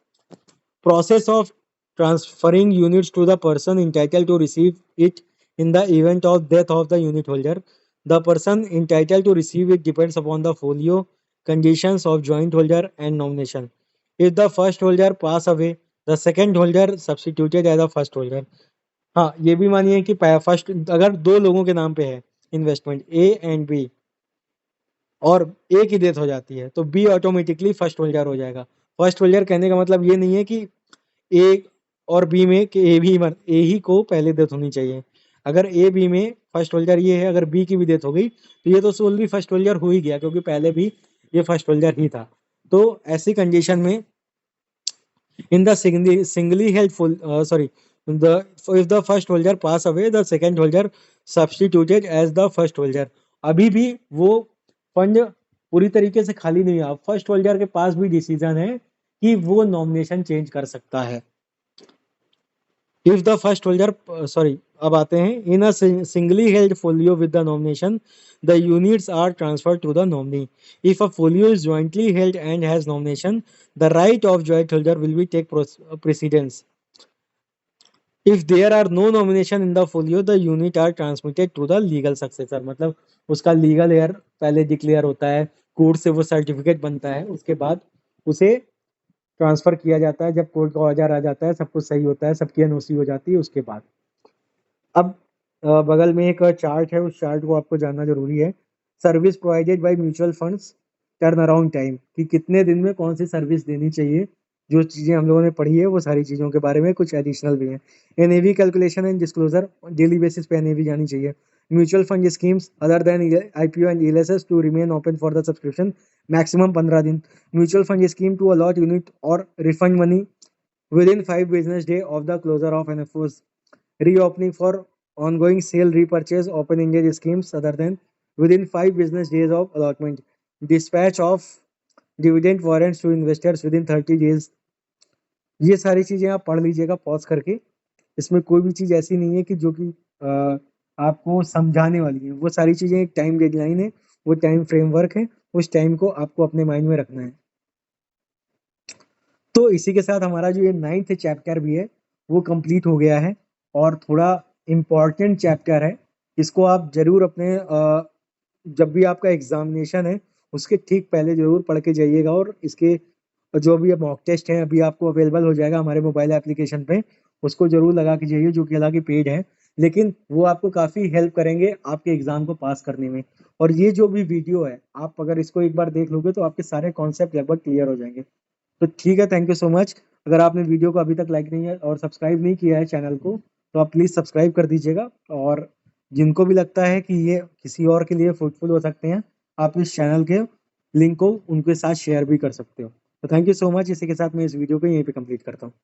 Process of transferring units to the person entitled to receive it in the event of death of the unit holder. The person entitled to receive it depends upon the folio conditions of joint holder and nomination. If the first holder pass away, the second holder substituted as the first holder. हाँ, ये भी मानिए कि first, अगर दो लोगों के नाम पे है इन्वेस्टमेंट ए एंड बी, और ए की डेथ हो जाती है तो बी ऑटोमेटिकली फर्स्ट होल्डर हो जाएगा। फर्स्ट होल्डर कहने का मतलब ये नहीं है कि ए और बी में कि ए ही को पहले डेथ होनी चाहिए। अगर ए बी में फर्स्ट होल्डर ये है, अगर बी की भी डेथ हो गई तो ये तो सोलली फर्स्ट होल्डर हो ही गया, क्योंकि पहले भी ये फर्स्ट होल्डर ही था। तो ऐसी कंडीशन में in the singly held full sorry the if the first holder pass away, the second holder substituted as the first holder। अभी भी वो फंड पूरी तरीके से खाली नहीं हुआ, फर्स्ट होल्डर के पास भी डिसीजन है कि वो नॉमिनेशन चेंज कर सकता है। If the first holder, sorry, अब आते हैं, in a singly held folio with the nomination, the units are transferred to the nominee. If a folio is jointly held and has nomination, the right of joint holder will be take precedence. If there are no nomination in the folio, the unit are transmitted to the legal successor। मतलब उसका legal air पहले declare होता है, court से वो certificate बनता है, उसके बाद उसे ट्रांसफर किया जाता है। जब कोर्ट का ऑर्डर आ जाता है, सब कुछ सही होता है, सबकी एनओसी हो जाती है, उसके बाद अब बगल में एक चार्ट है, उस चार्ट को आपको जानना जरूरी है। Service provided by mutual funds, turn around time, कि कितने दिन में कौन सी सर्विस देनी चाहिए। जो चीजें हम लोगों ने पढ़ी है वो सारी चीजों के बारे में कुछ एडिशनल भी है। NAV calculation and disclosure, daily basis पे एनएवी जानी चाहिए। Mutual fund schemes other than IPO and ELSS to remain open for the subscription, maximum 15 दिन। Mutual fund scheme to allot unit और refund money within 5 business day of the closure of NFOs, reopening for ongoing sale repurchase open-ended schemes other than within 5 business days of allotment, dispatch of dividend warrants to investors within 30 days। ये सारी चीजें आप पढ़ लीजिएगा pause करके। इसमें कोई भी चीज ऐसी नहीं है कि जो कि आपको समझाने वाली है। वो सारी चीजें एक टाइम डेडलाइन है, वो टाइम फ्रेमवर्क है, उस टाइम को आपको अपने माइंड में रखना है। तो इसी के साथ हमारा जो ये 9th चैप्टर भी है वो कंप्लीट हो गया है, और थोड़ा इम्पॉर्टेंट चैप्टर है। इसको आप जरूर अपने जब भी आपका एग्जामिनेशन है उसके ठीक पहले जरूर पढ़ के जाइएगा। और इसके जो भी मॉक टेस्ट है अभी आपको अवेलेबल हो जाएगा हमारे मोबाइल एप्लीकेशन पे, उसको जरूर लगा के जाइए, जो कि हालांकि पेड है, लेकिन वो आपको काफी हेल्प करेंगे आपके एग्जाम को पास करने में। और ये जो भी वीडियो है, आप अगर इसको एक बार देख लोगे तो आपके सारे कॉन्सेप्ट लगभग क्लियर हो जाएंगे। तो ठीक है, थैंक यू सो मच। अगर आपने वीडियो को अभी तक लाइक नहीं है और सब्सक्राइब नहीं किया है चैनल को, तो आप प्लीज़ सब्सक्राइब कर दीजिएगा। और जिनको भी लगता है कि ये किसी और के लिए फ्रूटफुल हो सकते हैं, आप इस चैनल के लिंक को उनके साथ शेयर भी कर सकते हो। तो थैंक यू सो मच। इसी के साथ मैं इस वीडियो को यहीं पे कंप्लीट करता हूँ।